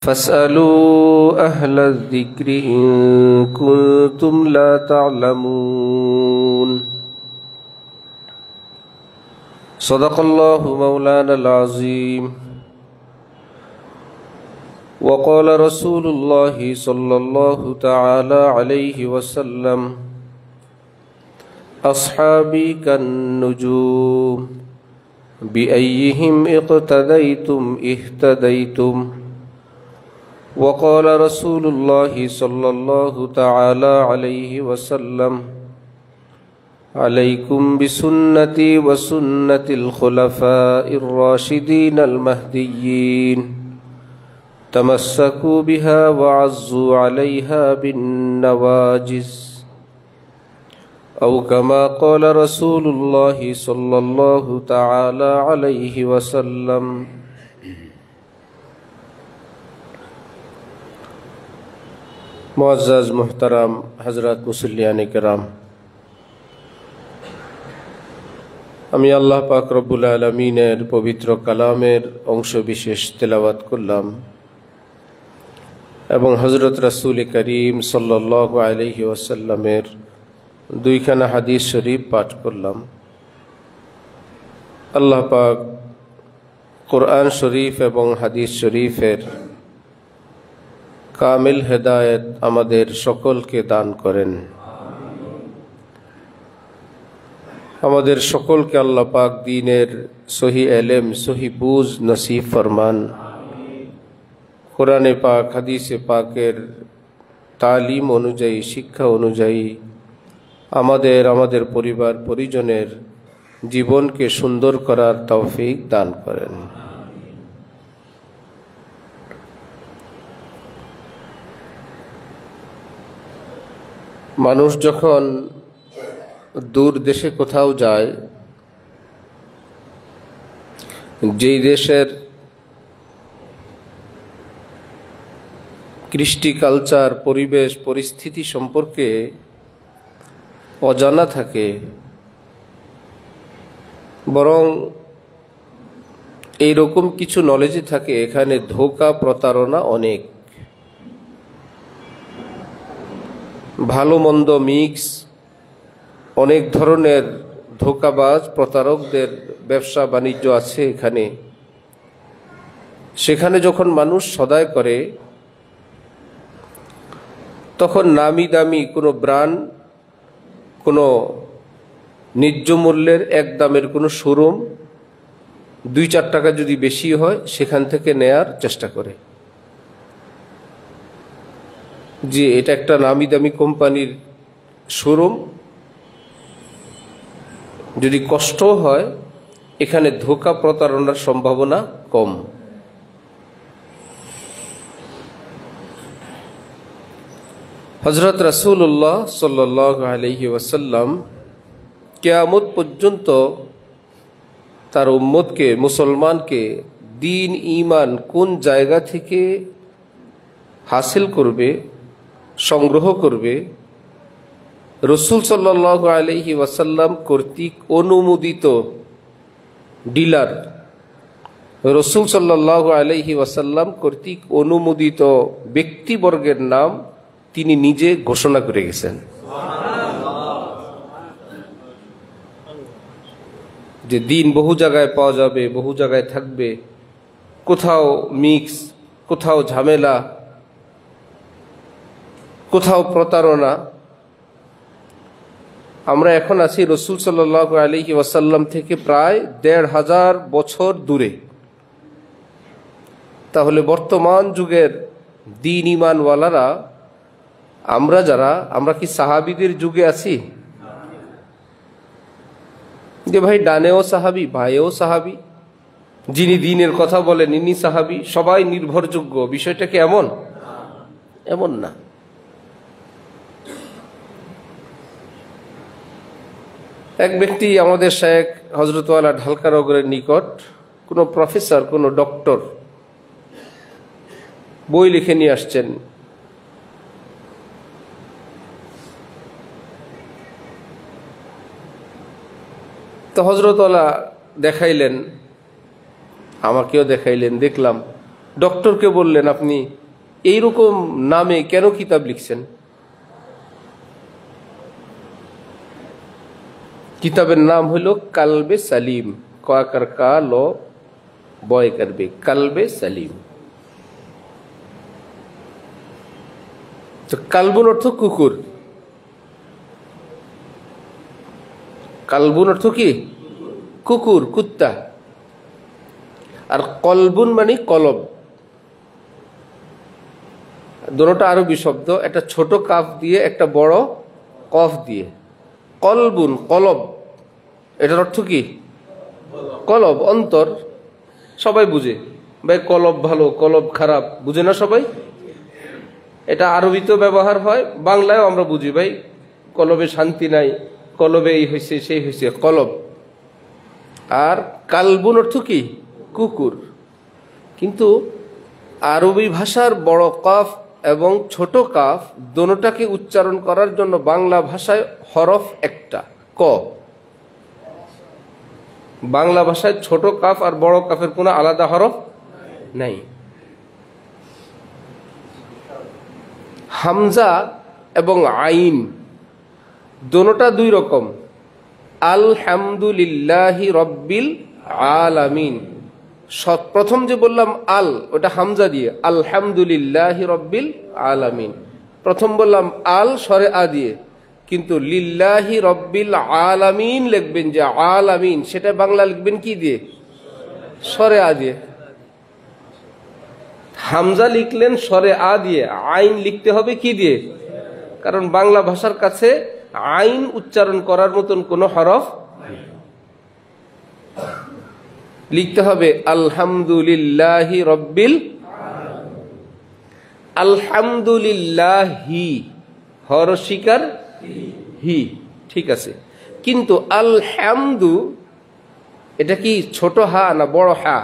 فاسألوا أهل الذكر إن كنتم لا تعلمون صدق الله مولانا العظيم وقال رسول الله صلى الله تعالى عليه وسلم أصحابي كالنجوم بأيهم اقتديتم اهتديتم وقال رسول الله صلى الله تعالى عليه وسلم عليكم بسنتي وسنة الخلفاء الراشدين المهديين تمسكوا بها وعزوا عليها بالنواجذ أو كما قال رسول الله صلى الله تعالى عليه وسلم मुअज़्ज़ज़ मुहतरम हज़रत मुसल्लियाने किराम, আমি আল্লাহ পাক রব্বুল আলামিনের পবিত্র কালামের অংশ বিশেষ তেলাওয়াত করলাম এবং হযরত রাসূল করিম সাল্লাল্লাহু আলাইহি ওয়াসাল্লামের দুইখানা হাদিস শরীফ পাঠ করলাম। আল্লাহ পাক কুরআন শরীফ এবং হাদিস শরীফের কামিল হেদায়েত আমাদের সকলকে দান করেন। আমাদের সকলকে আল্লাহ পাক দ্বীনের সহি ইলম সহি বুঝ নসিব ফরমান। কোরআনে পাক হাদিসে পাকের তালিম অনুযায়ী শিক্ষা অনুযায়ী আমাদের পরিবার পরিজনের জীবনকে সুন্দর করার তৌফিক দান করেন। মানুষ যখন দূর দেশে কোথাও যায়, যেই দেশের কৃষ্টি কালচার পরিবেশ পরিস্থিতি সম্পর্কে অজানা থাকে, বরং এইরকম কিছু নলেজে থাকে এখানে ধোঁকা প্রতারণা অনেক, ভালো মন্দ মিক্স, অনেক ধরনের ধোঁকাবাজ প্রতারকদের ব্যবসা বাণিজ্য আছে এখানে। সেখানে যখন মানুষ সদাই করে তখন নামি দামি কোনো ব্র্যান্ড, কোনো ন্যায্য মূল্যের এক দামের কোনো শোরুম 2-4 টাকা যদি বেশি হয় সেখান থেকে নেয়ার চেষ্টা করে, যে এটা একটা নামি দামি কোম্পানির শোরুম, যদি কষ্ট হয় এখানে ধোঁকা প্রতারণার সম্ভাবনা কম। হযরত রাসূলুল্লাহ সাল্লাল্লাহু আলাইহি ওয়াসাল্লাম কিয়ামত পর্যন্ত তার উম্মতকে, মুসলমানকে দ্বীন ঈমান কোন জায়গা থেকে হাসিল করবে, সংগ্রহ করবে, রাসূল সাল্লাল্লাহু আলাইহি ওয়াসাল্লাম কর্তৃক অনুমোদিত ডিলার, রাসূল সাল্লাল্লাহু আলাইহি ওয়াসাল্লাম কর্তৃক অনুমোদিত ব্যক্তিবর্গের নাম তিনি নিজে ঘোষণা করে গেছেন, যে দিন বহু জায়গায় পাওয়া যাবে, বহু জায়গায় থাকবে, কোথাও মিক্স, কোথাও ঝামেলা, কোথাও প্রতারণা। আমরা এখন আছি রাসূল সাল্লাল্লাহু আলাইহি ওয়াসাল্লাম থেকে প্রায় ১৫০০ বছর দূরে। তাহলে বর্তমান যুগের দ্বীন ঈমানওয়ালারা আমরা কি সাহাবীদের যুগে আছি? যে ভাই ডানেও সাহাবী, ভাইও সাহাবী, যিনি দ্বীনের কথা বলেন ইনি সাহাবী, সবাই নির্ভরযোগ্য, বিষয়টা কি এমন? এমন না। এক ব্যক্তি আমাদের শায়েখ হযরতওয়ালা ঢালকানগরের নিকট কোনো প্রফেসর, কোনো ডক্টর বই লিখে নিয়ে আসছেন। তো হযরতওয়ালা দেখাইলেন, আমাকেও দেখাইলেন, দেখলাম ডক্টরকে বললেন, আপনি এইরকম নামে কেন কিতাব লিখছেন? কিতাবের নাম হলো কালবে সালিম, কার কা ল বয় করবে, কালবে সালিম। তো কালবুন অর্থ কুকুর, কালবুন অর্থ কি? কুকুর, কুত্তা। আর কলবুন মানে কলব। দুটোটা আরবি শব্দ, একটা ছোট কাফ দিয়ে একটা বড় কফ দিয়ে। কলবুন, কলব, এটার অর্থ কি? কলব, অন্তর। সবাই বুঝে ভাই, কলব ভালো কলব খারাপ, বুঝে না সবাই? এটা আরবিতেও ব্যবহার হয়, বাংলায়ও আমরা বুঝি ভাই কলবে শান্তি নাই, কলবে এই হয়েছে সেই হয়েছে, কলব। আর কালবুন অর্থ কি? কুকুর। কিন্তু আরবি ভাষার বড় কাফ এবং ছোট কাফ দোনোটাকে উচ্চারণ করার জন্য বাংলা ভাষায় হরফ একটা, ক। বাংলা ভাষায় ছোট কাফ আর বড় কাফের কোনো আলাদা হরফ নাই। হামজা এবং আইন দোনোটা দুই রকম। আলহামদুলিল্লাহি রব্বিল আলামিন, প্রথম যে বললাম আল, ওটা হামজা দিয়ে, আলহামদুলিল্লাহি রব্বিল আলামিন। প্রথম বললাম আল সরে আ দিয়ে, কিন্তু লিল্লাহি রব্বিল আলামিন লিখবেন যে আলামিন, সেটা বাংলা লিখবেন কি দিয়ে? সরে আ দিয়ে। হামজা লিখলেন সরে আ দিয়ে, আইন লিখতে হবে কি দিয়ে? কারণ বাংলা ভাষার কাছে আইন উচ্চারণ করার মতন কোনো হরফ, লিখতে হবে আলহামদুলিল্লাহি রব্বিল, আলহামদুলিল্লাহি, হর শিকার হি, ঠিক আছে। কিন্তু আলহামদু এটা কি ছোট হা না বড় হা?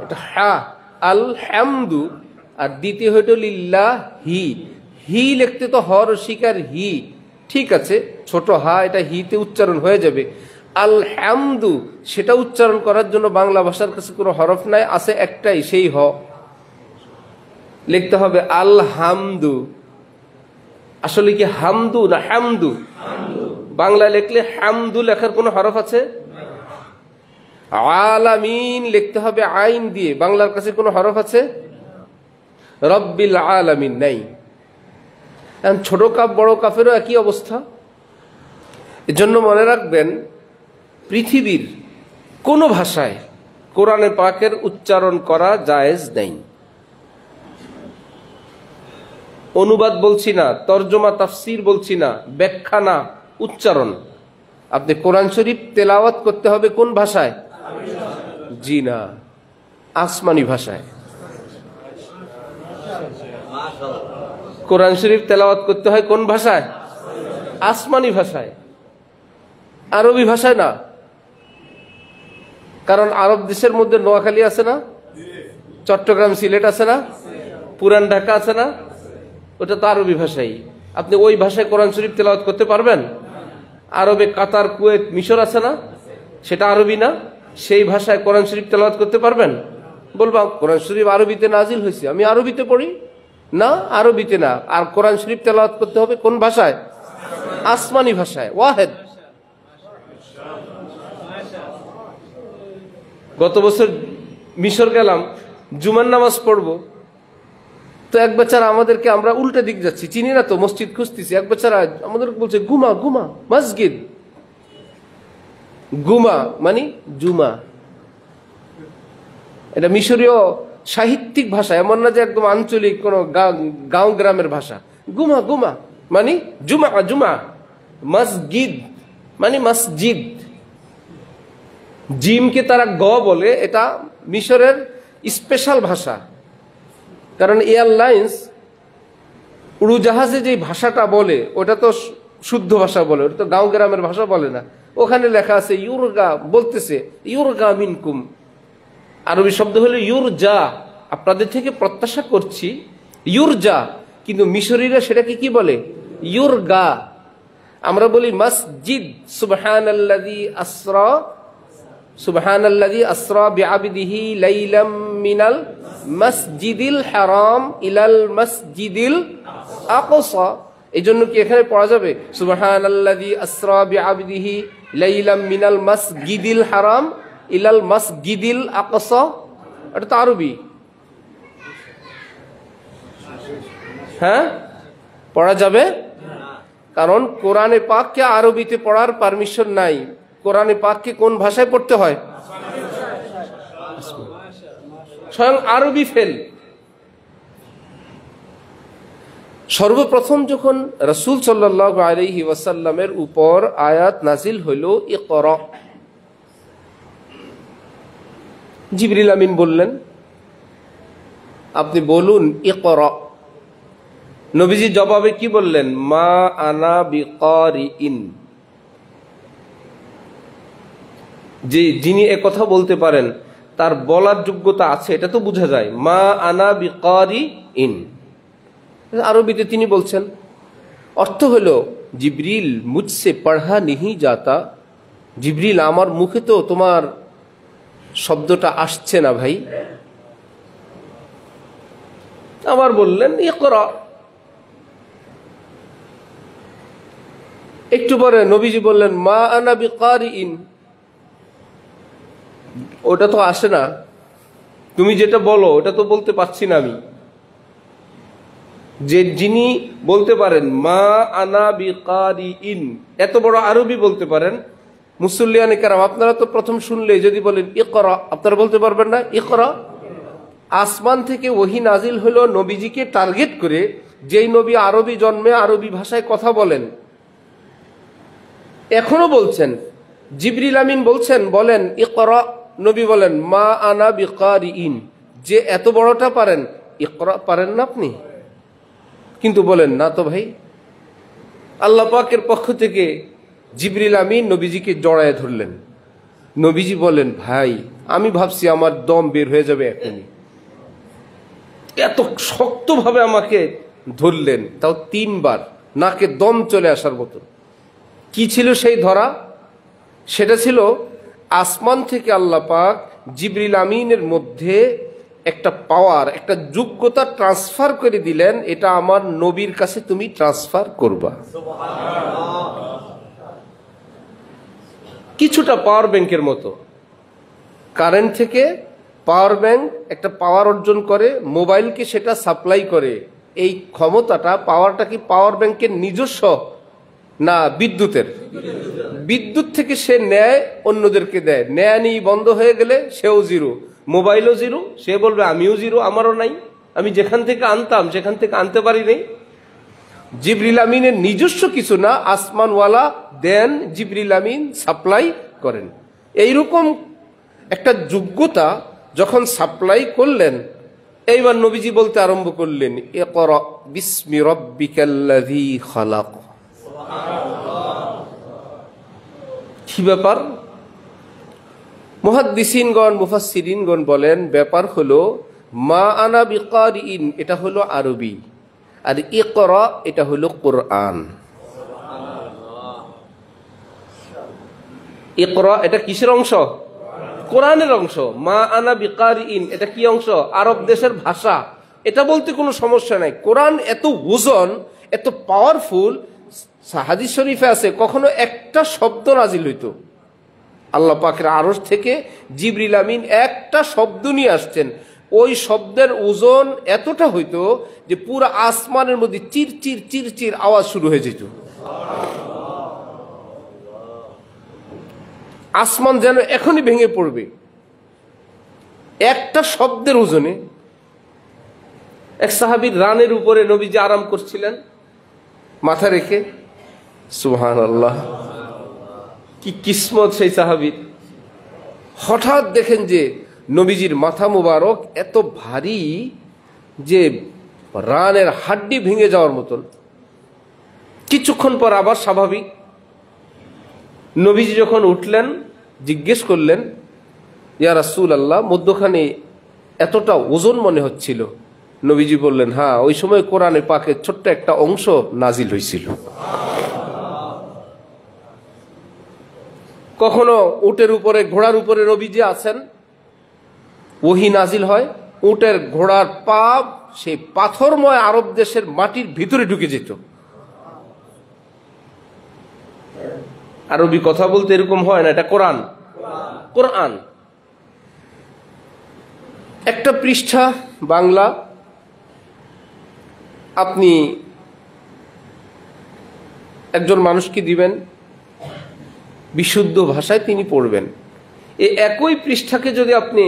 এটা হা, আলহামদু। আর দ্বিতীয় হইল লিল্লাহি, হি লিখতে তো হর শিকার হি, ঠিক আছে, ছোট হা, এটা হিতে উচ্চারণ হয়ে যাবে। আলহামদু সেটা উচ্চারণ করার জন্য বাংলা ভাষার কাছে কোনো হরফ নাই, আছে একটাই, সেই হ। লিখতে হবে আলহামদু। আসলে কি হামদু না হামদু? বাংলা লিখলে হামদু লেখার কোনো হরফ আছে? আলামিন লিখতে হবে আইন দিয়ে, বাংলার কাছে কোনো হরফ আছে? রব্বিল আলামিন নাই। ছোট কাপ বড় কাফেরও একই অবস্থা। এজন্য মনে রাখবেন, পৃথিবীর কোন ভাষায় কোরআনে পাকের উচ্চারণ করা জায়েজ নেই। অনুবাদ বলছি না, তর্জমা তাফসীর বলছি না, ব্যাখ্যা না, উচ্চারণ। আপনি কোরআন শরীফ তেলাওয়াত করতে হবে কোন ভাষায়? জি না, আসমানি ভাষায়। কোরআন শরীফ তেলাওয়াত করতে হয় কোন ভাষায়? আসমানি ভাষায়, আরবি ভাষায় না। কারণ আরব দেশের মধ্যে নোয়াখালী আছে না, চট্টগ্রাম সিলেট আছে না, পুরান ঢাকা আছে না, ওটা তো আরবি ভাষাই। আপনি ওই ভাষায় কোরআন শরীফ তেলাওয়াত করতে পারবেন? আরবে কাতার, কুয়েত, মিশর আছে না, সেটা আরবি না? সেই ভাষায় কোরআন শরীফ তেলাওয়াত করতে পারবেন? বলবা কোরআন শরীফ আরবিতে নাজিল হয়েছে, আমি আরবিতে পড়ি না, আরবিতে না। আর কোরআন শরীফ তেলাওয়াত করতে হবে কোন ভাষায়? আসমানি ভাষায়, ওয়াহেদ। গত বছর মিশর গেলাম, জুমার নামাজ পড়বো, তো এক বেচারা আমাদেরকে, আমরা উল্টা দিক যাচ্ছি, চিনি না তো, মসজিদ খুঁজতেছি, এক বেচারা আমাদের বলছে গুমা গুমা মসজিদ। গুমা মানে জুমা, এটা মিশরীয় সাহিত্যিক ভাষা, এমন না যে একদম আঞ্চলিক কোন গাঁও গ্রামের ভাষা। গুমা গুমা মানে জুমা, জুমা। মসজিদ মানে মসজিদ, জিমকে তারা গ বলে, এটা মিশরের স্পেশাল ভাষা। কারণ এয়ারলাইন্স উড়োজাহাজে যে ভাষাটা বলে ওটা তো শুদ্ধ ভাষা বলে, ওটা তো গাঁও গ্রামের ভাষা বলে না। ওখানে লেখা আছে ইউরগা, বলতেছে ইউরগা মিনকুম, আরবি শব্দ হলো ইউরজা, আপনাদের থেকে প্রত্যাশা করছি, ইউরজা। কিন্তু মিশরীরা সেটাকে কি বলে? ইউরগা। আমরা বলি মসজিদ, সুবহানাল্লাযী আসরা, সুবহানাল্লাযী আসরা বিআবদিহি লাইলাম মিনাল মাসজিদিল হারাম ইলাল মাসজিদিল আকসা। এই জন্য কি এখানে পড়া যাবে সুবহানাল্লাযী আসরা বিআবদিহি লাইলাম মিনাল মাসজিদিল হারাম ইলাল মাসজিদিল আকসা? এটা তো আরবি, হ্যাঁ পড়া যাবে? কারণ কোরআনে পাককে আরবিতে পড়ার পারমিশন নাই। কোরআনে পাককে কোন ভাষায় পড়তে হয়? স্বয়ং আরবি ফেল। সর্বপ্রথম যখন রাসূল সাল্লাল্লাহু আলাইহি ওয়াসাল্লামের উপর আয়াত নাজিল হইল ইকরা, জিবরিল আমিন বললেন আপনি বলুন ইকরা। নবীজি জবাবে কি বললেন? মা আনা বিকারিইন। যে যিনি একথা বলতে পারেন তার বলার যোগ্যতা আছে, এটা তো বোঝা যায়। মা আনা বিকারিইন, আরবিতে তিনি বলছেন। অর্থ হলো জিবরিল মুঝসে পড়া নিহি যাতা, জিবরিল আমার মুখে তো তোমার শব্দটা আসছে না ভাই। আবার বললেন ইকরা। একটু পরে নবীজি বললেন মা আনা বিকারিইন, ওটা তো আসে না, তুমি যেটা বলো ওটা তো বলতে পারছি না আমি। যে যিনি বলতে পারেন মা আনা বিকারিইন, এত বড় আরবি বলতে পারেন, মুসল্লিয়ানে কেরাম আপনারা তো প্রথম শুনলে যদি বলেন ইকরা, আপনারা বলতে পারবেন না ইকরা? আসমান থেকে ওহী নাজিল হলো নবীজিকে টার্গেট করে, যেই নবী আরবি জন্মে আরবি ভাষায় কথা বলেন, এখনো বলছেন। জিবরিল আমিন বলছেন বলেন ইকরা, নবী বলেন মা আনা বিকারিইন। যে এত বড়টা পারেন, ইকরা পারেন না আপনি? কিন্তু বলেন না তো ভাই। আল্লাহ পাকের পক্ষ থেকে জিবরিল আমিন নবীজিকে জড়ায় ধরলেন। নবীজি বলেন ভাই আমি ভাবছি আমার দম বের হয়ে যাবে এখনই, এত শক্তভাবে আমাকে ধরলেন, তাও 3 বার, নাকে দম চলে আসার মতো। কি ছিল সেই ধরা? সেটা ছিল আসমান থেকে আল্লাহ পাক জিবরিল আমিনের মধ্যে একটা পাওয়ার, একটা যোগ্যতা ট্রান্সফার করে দিলেন, এটা আমার নবীর কাছে তুমি ট্রান্সফার করবা। কিছুটা পাওয়ার ব্যাংকের মতো, কারেন্ট থেকে পাওয়ার ব্যাংক একটা পাওয়ার অর্জন করে, মোবাইলকে সেটা সাপ্লাই করে। এই ক্ষমতাটা, পাওয়ারটা কি পাওয়ার ব্যাংকের নিজস্ব না বিদ্যুতের? বিদ্যুৎ থেকে সে নেয়, অন্যদেরকে দেয়। নেয় নিয়ে বন্ধ হয়ে গেলে সেও জিরো, মোবাইলও জিরো। সে বলবে আমিও জিরো, আমারও নাই, আমি যেখান থেকে আনতাম সেখান থেকে আনতে পারি নাই। জিবরিল আমিনের নিজস্ব কিছু না, আসমানওয়ালা দেন, জিবরিল আমিন সাপ্লাই করেন। এইরকম একটা যোগ্যতা যখন সাপ্লাই করলেন, এইবার নবীজি বলতে আরম্ভ করলেন ইকরা বিসমি রাব্বিকাল্লাযী খালাক। কি ব্যাপার? মুহাদ্দিসিনগণ, মুফাসসিরিনগণ বলেন ব্যাপার হলো মা আনা বিকারিইন এটা হলো আরবি, আর ইকরা এটা হলো কোরআন। ইকরা এটা কিসের অংশ? কোরআনের অংশ। মা আনা বিকারিইন এটা কি অংশ? আরব দেশের ভাষা। এটা বলতে কোনো সমস্যা নাই। কোরআন এত ওজন, এত পাওয়ারফুল। হাদিস শরীফে আছে কখনো একটা শব্দ নাজিল হইতো, আল্লাহ পাকের আরশ থেকে জিবরিল আমিন একটা শব্দ নিয়ে আসছেন, ওই শব্দের ওজন এতটা হইতো যে পুরো আসমানের মধ্যে চির চির চির চির আওয়াজ শুরু হয়ে যেত। আসমান যেন এখনই ভেঙে পড়বে একটা শব্দের ওজনে। এক সাহাবীর রানের উপরে নবীজি আরাম করছিলেন মাথা রেখে। সুবহানাল্লাহ, কি কিসমত সেই সাহাবীর। হঠাৎ দেখেন যে নবীজির মাথা মুবারক এত ভারী যে রানের হাড্ডি ভেঙে যাওয়ার মতন। কিছুক্ষণ পর আবার স্বাভাবিক। নবীজি যখন উঠলেন জিজ্ঞেস করলেন ইয়া রাসূলুল্লাহ, মধ্যখানে এতটা ওজন মনে হচ্ছিল। নবীজি বললেন হ্যাঁ, ওই সময় কোরআনে পাকের ছোট্ট একটা অংশ নাজিল হয়েছিল। কখনো উটের উপরে, ঘোড়ার উপরে নবীজি আছেন, ওহী নাজিল হয়, উটের ঘোড়ার পা সেই পাথরময় আরব দেশের মাটির ভিতরে ঢুকে যেত। আরবি কথা বলতে এরকম হয় না, এটা কোরআন। কোরআন একটা পৃষ্ঠা বাংলা আপনি একজন মানুষকে দিবেন, বিশুদ্ধ ভাষায় তিনি পড়বেন। এই একই পৃষ্ঠাকে যদি আপনি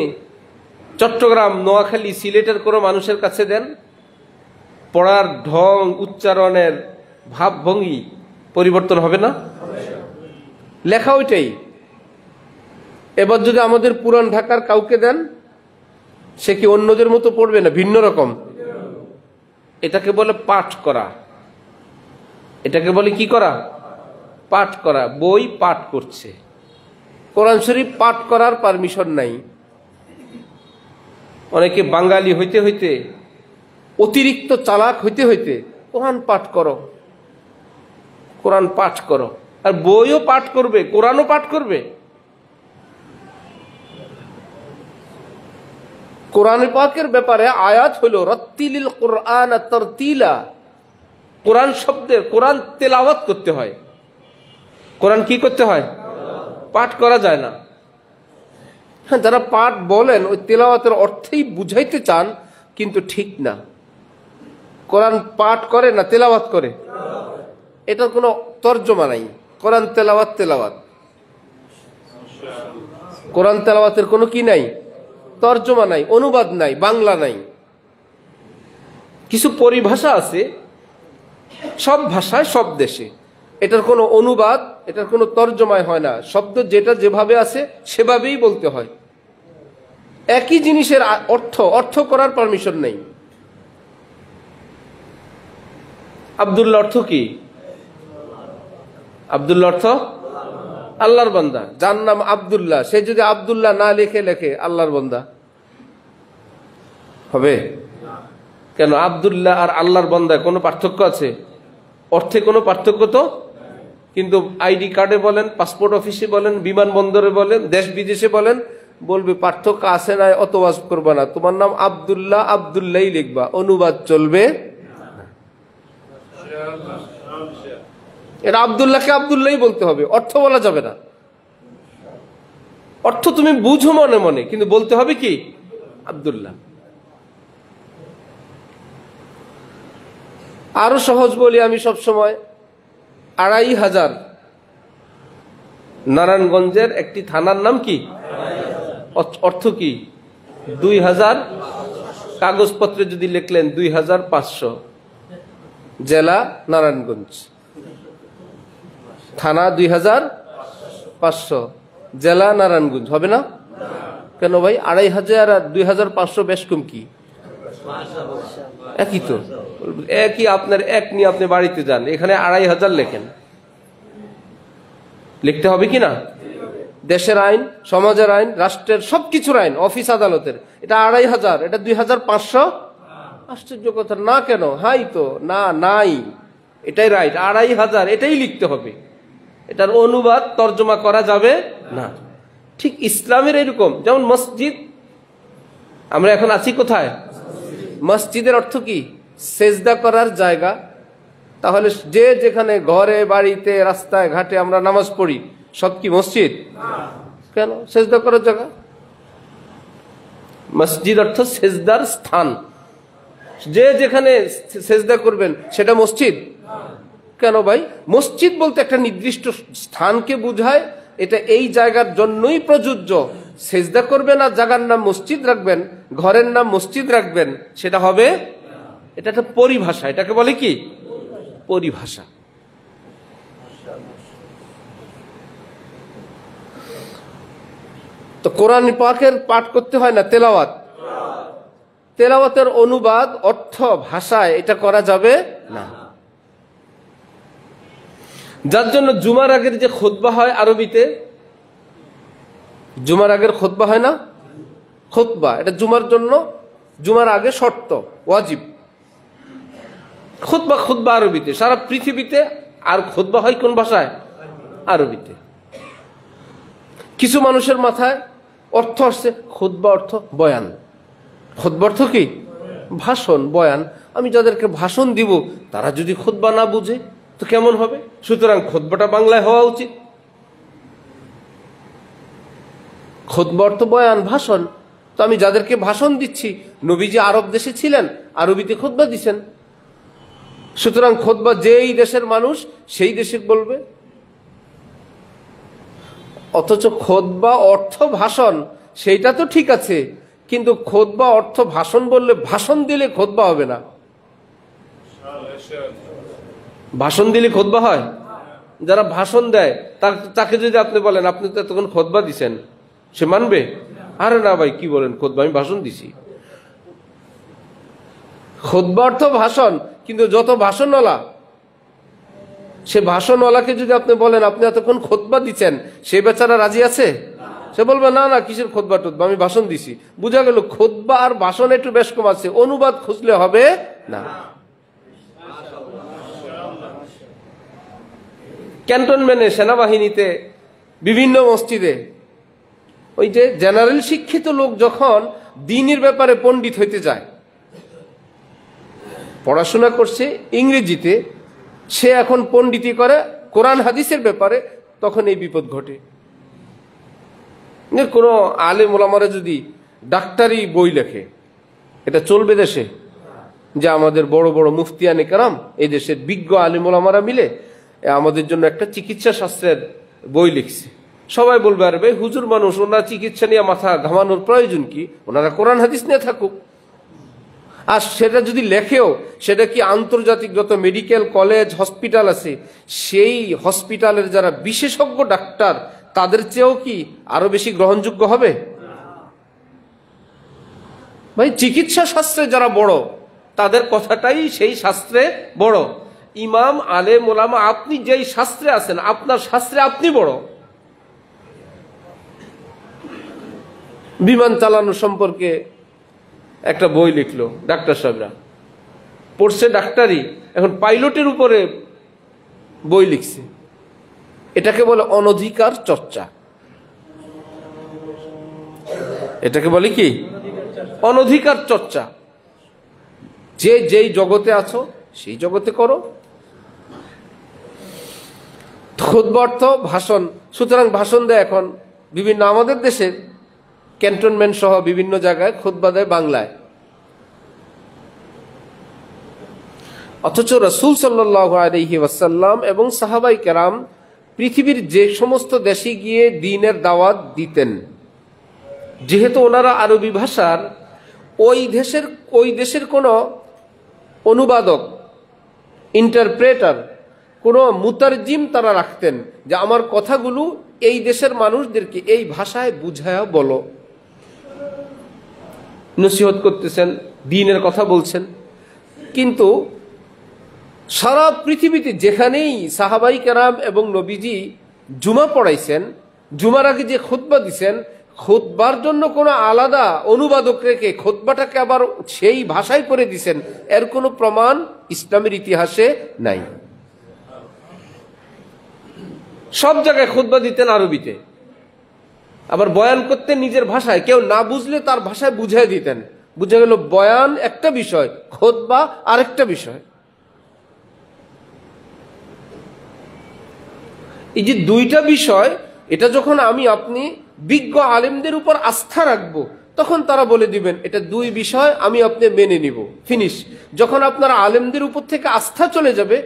চট্টগ্রাম, নোয়াখালী, সিলেটের কোনো মানুষের কাছে দেন, পড়ার ঢং, উচ্চারণের ভাবভঙ্গি পরিবর্তন হবে না? লেখা ওইটাই। এবার যদি আমাদের পুরান ঢাকার কাউকে দেন, সে কি অন্যদের মতো পড়বে না ভিন্ন রকম? এটাকে বলে পাঠ করা। এটাকে বলে কি করা? পাঠ করা। বই পাঠ করছে, কোরআন শরীফ পাঠ করার পারমিশন নাই। অনেকে বাঙালি হইতে হইতে, অতিরিক্ত চালাক হইতে হইতে কোরআন পাঠ করো, কোরআন পাঠ করো। আর বইও পাঠ করবে, কোরআনও পাঠ করবে। কোরআন পাকের ব্যাপারে আয়াত হলো রাত্তিলিল কুরআন তারতিলা। কোরআন শব্দের, কোরআন তেলাওয়াত করতে হয়। কোরআন কি করতে হয়? পাঠ করা যায় না। হ্যাঁ, যারা পাঠ বলেন ওই তেলাওয়াতের অর্থেই বুঝাইতে চান, কিন্তু ঠিক না। কোরআন পাঠ করে না তেলাওয়াত করে, এটার কোনো তর্জমা নাই। কোরআন তেলাওয়াত তেলাওয়াত, কোরআন তেলাওয়াতের কোনো কি নাই, তর্জমা নাই, অনুবাদ নাই, বাংলা নাই। কিছু পরিভাষা আছে সব ভাষায়, সব দেশে, এটার কোনো অনুবাদ, এটার কোনো তর্জমায় হয় না। শব্দ যেটা যেভাবে আছে সেভাবেই বলতে হয়। একই জিনিসের অর্থ করার পারমিশন নেই। আব্দুল্লাহ অর্থ কি? আব্দুল্লাহ অর্থ আল্লাহর বান্দা। যার নাম আব্দুল্লাহ, সে যদি আব্দুল্লাহ না লেখে আল্লাহর বান্দা হবে কেন? আব্দুল্লাহ আর আল্লাহর বান্দায় কোনো পার্থক্য আছে? অর্থে কোনো পার্থক্য তো, কিন্তু আইডি কার্ডে বলেন, পাসপোর্ট অফিসে বলেন, বিমানবন্দরে বলেন, দেশ বিদেশে বলেন, বলবে পার্থক্য আছে না, অত ওয়াজ করবা না, তোমার নাম আব্দুল্লাহ, আব্দুল্লাহ লিখবা, অনুবাদ চলবে। এটা আব্দুল্লাহকে আব্দুল্লাহ বলতে হবে, অর্থ বলা যাবে না। অর্থ তুমি বুঝো মনে মনে, কিন্তু বলতে হবে কি? আব্দুল্লাহ। আরো সহজ বলি আমি সব সময়, ২৫০০ নারায়ণগঞ্জের একটি থানার নাম কি? অর্থ কি? ২০০০। কাগজপত্রে যদি লিখলেন ২৫০০, জেলা নারায়ণগঞ্জ, থানা ২৫০০, জেলা নারায়ণগঞ্জ হবে না? কেন ভাই? ২৫০০ আর ২৫০০ বেশ কম কি? একই তো, একই। আপনার এক নিয়ে আপনি বাড়িতে যান, এখানে ২৫০০ লেখেন, লিখতে হবে কি না? দেশের আইন, সমাজের আইন, রাষ্ট্রের সবকিছুর আইন, অফিস আদালতের, এটা ২৫০০, এটা ২৫০০। আশ্চর্য কথা না? কেন? হাই তো না, নাই, এটাই রাইট, ২৫০০ এটাই লিখতে হবে। এটার অনুবাদ তর্জমা করা যাবে না। ঠিক ইসলামের এরকম, যেমন মসজিদ, আমরা এখন আছি কোথায়? মসজিদের অর্থ কি? সেজদা করার জায়গা। তাহলে যে যেখানে ঘরে, বাড়িতে, রাস্তায়, ঘাটে আমরা নামাজ পড়ি, সব কি মসজিদ? কেন? সেজদা করার জায়গা। মসজিদ অর্থ সেজদার স্থান। যে যেখানে সেজদা করবেন সেটা মসজিদ? কেন ভাই? মসজিদ বলতে একটা নির্দিষ্ট স্থানকে বোঝায়, এটা এই জায়গার জন্যই প্রযোজ্য। সেজদা করবেন আর জায়গার নাম মসজিদ রাখবেন, ঘরের নাম মসজিদ রাখবেন, সেটা হবে? এটা একটা পরিভাষা। এটাকে বলে কি? পরিভাষা। তো কোরআন পাকের পাঠ করতে হয় না তেলাওয়াত? তেলাওয়াতের অনুবাদ, অর্থ, ভাষায় এটা করা যাবে না। যার জন্য জুমার আগের যে খুতবা হয় আরবিতে, জুমার আগের খুতবা হয় না? খুতবা এটা জুমার জন্য, জুমার আগে শর্ত, ওয়াজিব। খুতবা আরবিতে। সারা পৃথিবীতে আর খুতবা হয় কোন ভাষায়? আরবিতে। কিছু মানুষের মাথায় অর্থ আসছে খুতবা অর্থ বয়ান। খুতবা অর্থ কি? ভাষণ, বয়ান। আমি যাদেরকে ভাষণ দিব তারা যদি খুতবা না বুঝে তো কেমন হবে? সুতরাং খুতবাটা বাংলায় হওয়া উচিত। খুতবা অর্থ বয়ান, ভাষণ। তো আমি যাদেরকে ভাষণ দিচ্ছি, নবীজি আরব দেশে ছিলেন, আরবিতে খুতবা দিছেন, সুতরাং খুতবা যেই দেশের মানুষ সেই দেশে বলবে। অথচ খুতবা অর্থ ভাষণ, সেইটা তো ঠিক আছে, কিন্তু খুতবা অর্থ ভাষণ বললে ভাষণ দিলে খুতবা হবে না। ভাষণ দিলে খুতবা হয়? যারা ভাষণ দেয় তাকে যদি আপনি বলেন আপনি তো তখন খুতবা দিছেন, সে মানবে? আরে না ভাই, কি বলেন, খুতবা, আমি ভাষণ দিছি। খুতবা অর্থ ভাষণ, কিন্তু যত ভাষণওয়ালা, সে ভাষণওয়ালাকে যদি আপনি বলেন আপনি এতক্ষণ খুতবা দিচ্ছেন, সে বেচারা রাজি আছে? সে বলবে না না, কিসের খুতবা টুতবা, আমি ভাষণ দিছি। বুঝা গেল খুতবা আর ভাষণ একটু বেশ কম আছে, অনুবাদ খুঁজলে হবে না। ক্যান্টনমেন্টে, সেনাবাহিনীতে, বিভিন্ন মসজিদে ওই যে জেনারেল শিক্ষিত লোক যখন দ্বীনের ব্যাপারে পণ্ডিত হইতে যায়, পড়াশোনা করছে ইংরেজিতে, সে এখন পণ্ডিতি করে কোরআন হাদিসের ব্যাপারে, তখন এই বিপদ ঘটে। কোন আলেম ওলামারা যদি ডাক্তারি বই লেখে, এটা চলবে দেশে? যে আমাদের বড় বড় মুফতিয়ানে কেরাম, এই দেশের বিজ্ঞ আলেম ওলামারা মিলে আমাদের জন্য একটা চিকিৎসা শাস্ত্রের বই লিখছে, সবাই বলবে আরে ভাই হুজুর মানুষ, ওনারা চিকিৎসা নিয়ে মাথা ঘামানোর প্রয়োজন কি, ওনারা কোরআন হাদিস নিয়ে থাকুক। আর সেটা যদি লেখেও, সেটা কি আন্তর্জাতিক যত মেডিকেল কলেজ হসপিটাল আছে, সেই হসপিটালের যারা বিশেষজ্ঞ ডাক্তার, তাদের চেয়েও কি আরো বেশি গ্রহণযোগ্য হবে? ভাই চিকিৎসা শাস্ত্রে যারা বড়, তাদের কথাটাই সেই শাস্ত্রে বড়। ইমাম, আলেম, ওলামা, আপনি যেই শাস্ত্রে আছেন, আপনার শাস্ত্রে আপনি বড়। বিমান চালানো সম্পর্কে একটা বই লিখলো ডাক্তার সাহেবরা, পড়ছে ডাক্তারি, এখন পাইলটের উপরে বই লিখছে। এটাকে বলে অনধিকার চর্চা। এটাকে বলে কি? অনধিকার চর্চা। যে যেই জগতে আছো সেই জগতে করো। খুতবা অর্থ ভাষণ। সুতরাং ভাষণ দেয় এখন বিভিন্ন আমাদের দেশের ক্যান্টনমেন্ট সহ বিভিন্ন জায়গায় খুতবা দেয় বাংলায়। অথচ রাসূল সাল্লাল্লাহু আলাইহি ওয়াসাল্লাম এবং সাহাবাই কেরাম পৃথিবীর যে সমস্ত দেশে গিয়ে দ্বীনের দাওয়াত দিতেন, যেহেতু ওনারা আরবি ভাষার, ওই দেশের কোনো অনুবাদক, ইন্টারপ্রেটার, কোনো মুতারজিম তারা রাখতেন, যে আমার কথাগুলো এই দেশের মানুষদেরকে এই ভাষায় বুঝায়া বলো। নসিহত করতেছেন, দ্বীনের কথা বলছেন। কিন্তু সারা পৃথিবীতে যেখানেই সাহাবাই কেরাম এবং নবীজি জুমা পড়াইছেন, জুমার আগে যে খুতবা দিছেন, খুতবার জন্য কোনো আলাদা অনুবাদক রেখে খুতবাটাকে আবার সেই ভাষায় করে দিছেন, এর কোনো প্রমাণ ইসলামের ইতিহাসে নাই। সব জায়গায় খুতবা দিতেন আরবিতে, আবার বয়ান করতেন নিজের ভাষায়, কেউ না বুঝলে তার ভাষায় বুঝিয়ে দিতেন। বুঝে গেল বয়ান একটা বিষয়, খুতবা আরেকটা বিষয়। এই যে দুইটা বিষয়, এটা যখন আমি আপনি বিজ্ঞ আলেমদের উপর আস্থা রাখবো, তখন তারা বলে দিবেন এটা দুই বিষয়, আমি আপনি মেনে নিব, ফিনিশ। যখন আপনার আলেমদের উপর থেকে আস্থা চলে যাবে,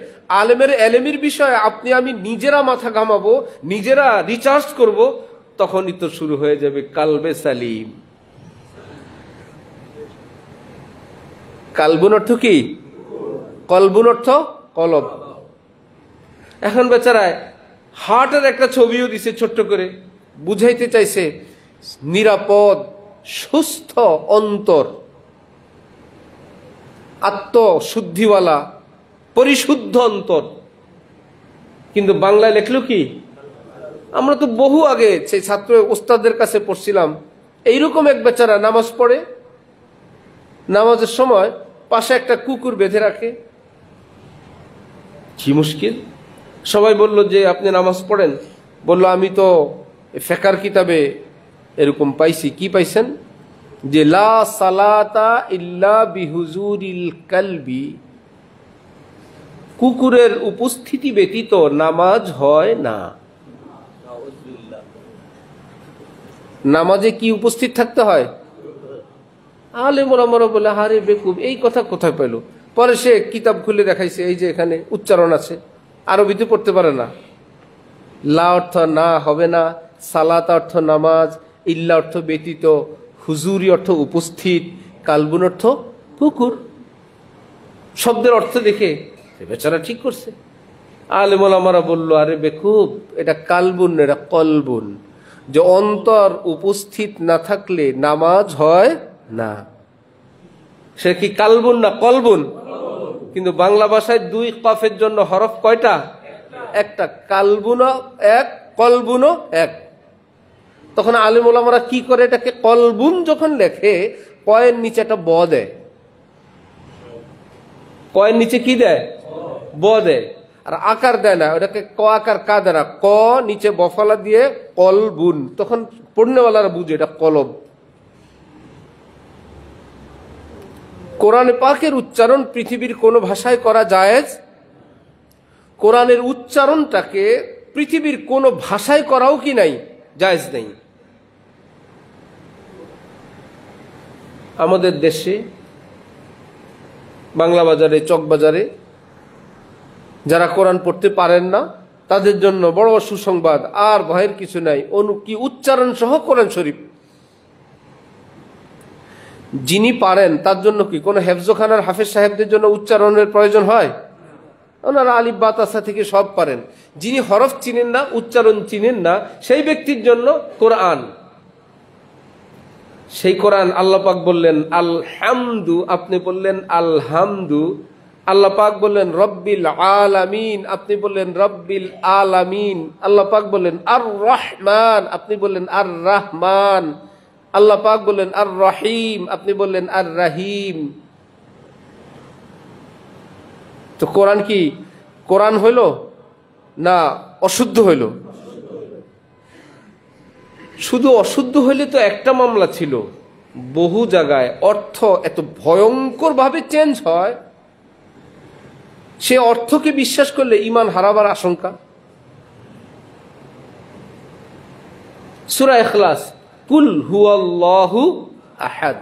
এলেমের বিষয়ে আপনি আমি নিজেরা মাথা ঘামাবো, নিজেরা রিচার্জ করব, তখনই তো শুরু হয়ে যাবে কালবে সালিম। কালবুন অর্থ কি? কলবুন অর্থ কলব। এখন বেচারায় হার্টের একটা ছবিও দিছে ছোট্ট করে, বুঝাইতে চাইছে নিরাপদ সুস্থ অন্তর, আত্মশুদ্ধিওয়ালা পরিশুদ্ধ অন্তর। কিন্তু বাংলায় লেখলো কি? আমরা তো বহু আগে সেই ছাত্র ওস্তাদের কাছে পড়ছিলাম, এইরকম এক বেচারা নামাজ পড়ে, নামাজের সময় পাশে একটা কুকুর বেঁধে রাখে। কি মুশকিল! সবাই বলল যে আপনি নামাজ পড়েন? বলল আমি তো ফেকার কিতাবে এরকম পাইছি। কি পাইছেন? যে লা সালাতা ইল্লা বিহুজুরিল কালবি, কুকুরের উপস্থিতি ব্যতীত নামাজ হয় না। নামাজে কি উপস্থিত থাকতে হয়? আলেম ওলামারা বলে হারে বেকুব, এই কথা কোথায় পেল? পরে সে কিতাব খুলে দেখাইছে, এই যে এখানে উচ্চারণ আছে, আরবিতে পড়তে পারে না। লা অর্থ না, হবে না, সালাত অর্থ নামাজ, ইল্লা অর্থ ব্যতীত, হুজুরি অর্থ উপস্থিত, কালবুন অর্থ কুকুর। শব্দের অর্থ দেখে বেচারা ঠিক করছে। আলেম ওলামারা বলল আরে বেকুব, এটা কালবুন, এটা কলবুন, যে অন্তর উপস্থিত না থাকলে নামাজ হয় না। সে কি কালবুন না কলবুন? কিন্তু বাংলা ভাষায় দুই কফের জন্য হরফ কয়টা? একটা। কালবুনও এক, কলবুনও এক। তখন আলেম ওলামারা কি করে, এটাকে কলবুন যখন লেখে কয়ের নিচে একটা ব দেয়। কয়ের নিচে কি দেয়? ব দেয়। আর আকার দেয় না, ওটাকে ক আকার কা দেয় না, ক নিচে বফালা দিয়ে কলবুন। তখন পড়নেওয়ালারা বুঝে এটা কলব। কোরআনে পাকের উচ্চারণ পৃথিবীর কোন ভাষায় করা জায়েজ? কোরআনের উচ্চারণটাকে পৃথিবীর কোন ভাষায় করাও কি নাই? জায়েজ নেই। আমাদের দেশে বাংলা বাজারে, চকবাজারে যারা কোরআন পড়তে পারেন না তাদের জন্য বড় সুসংবাদ, আর ভয়ের কিছু নাই। কি উচ্চারণ সহ কোরআন শরীফ। যিনি পারেন তার জন্য কি কোনো হেফজখানার হাফেজ সাহেবদের জন্য উচ্চারণের প্রয়োজন হয়? ওনারা আলিফ বা তাসা থেকে সব পারেন। যিনি হরফ চিনেন না, উচ্চারণ চিনেন না, সেই ব্যক্তির জন্য কোরআন। সেই কোরআন আল্লাহ পাক বললেন আলহামদু, আপনি বললেন আলহামদু। আল্লাহ পাক বললেন রব্বিল আলামিন, আপনি বললেন রব্বিল আলামিন। আল্লাহ পাক বললেন আর রহমান, আপনি বললেন আর রহমান। আল্লাহ পাক বললেন আর রহিম, আপনি বললেন আর রহিম। তো কোরআন কি কোরআন হইল না অশুদ্ধ হইল? শুধু অশুদ্ধ হইলে তো একটা মামলা ছিল। বহু জায়গায় অর্থ এত ভয়ঙ্কর ভাবে চেঞ্জ হয়, সে অর্থকে বিশ্বাস করলে ঈমান হারাবার আশঙ্কা। সূরা ইখলাস, কুল হুয়াল্লাহু আহাদ,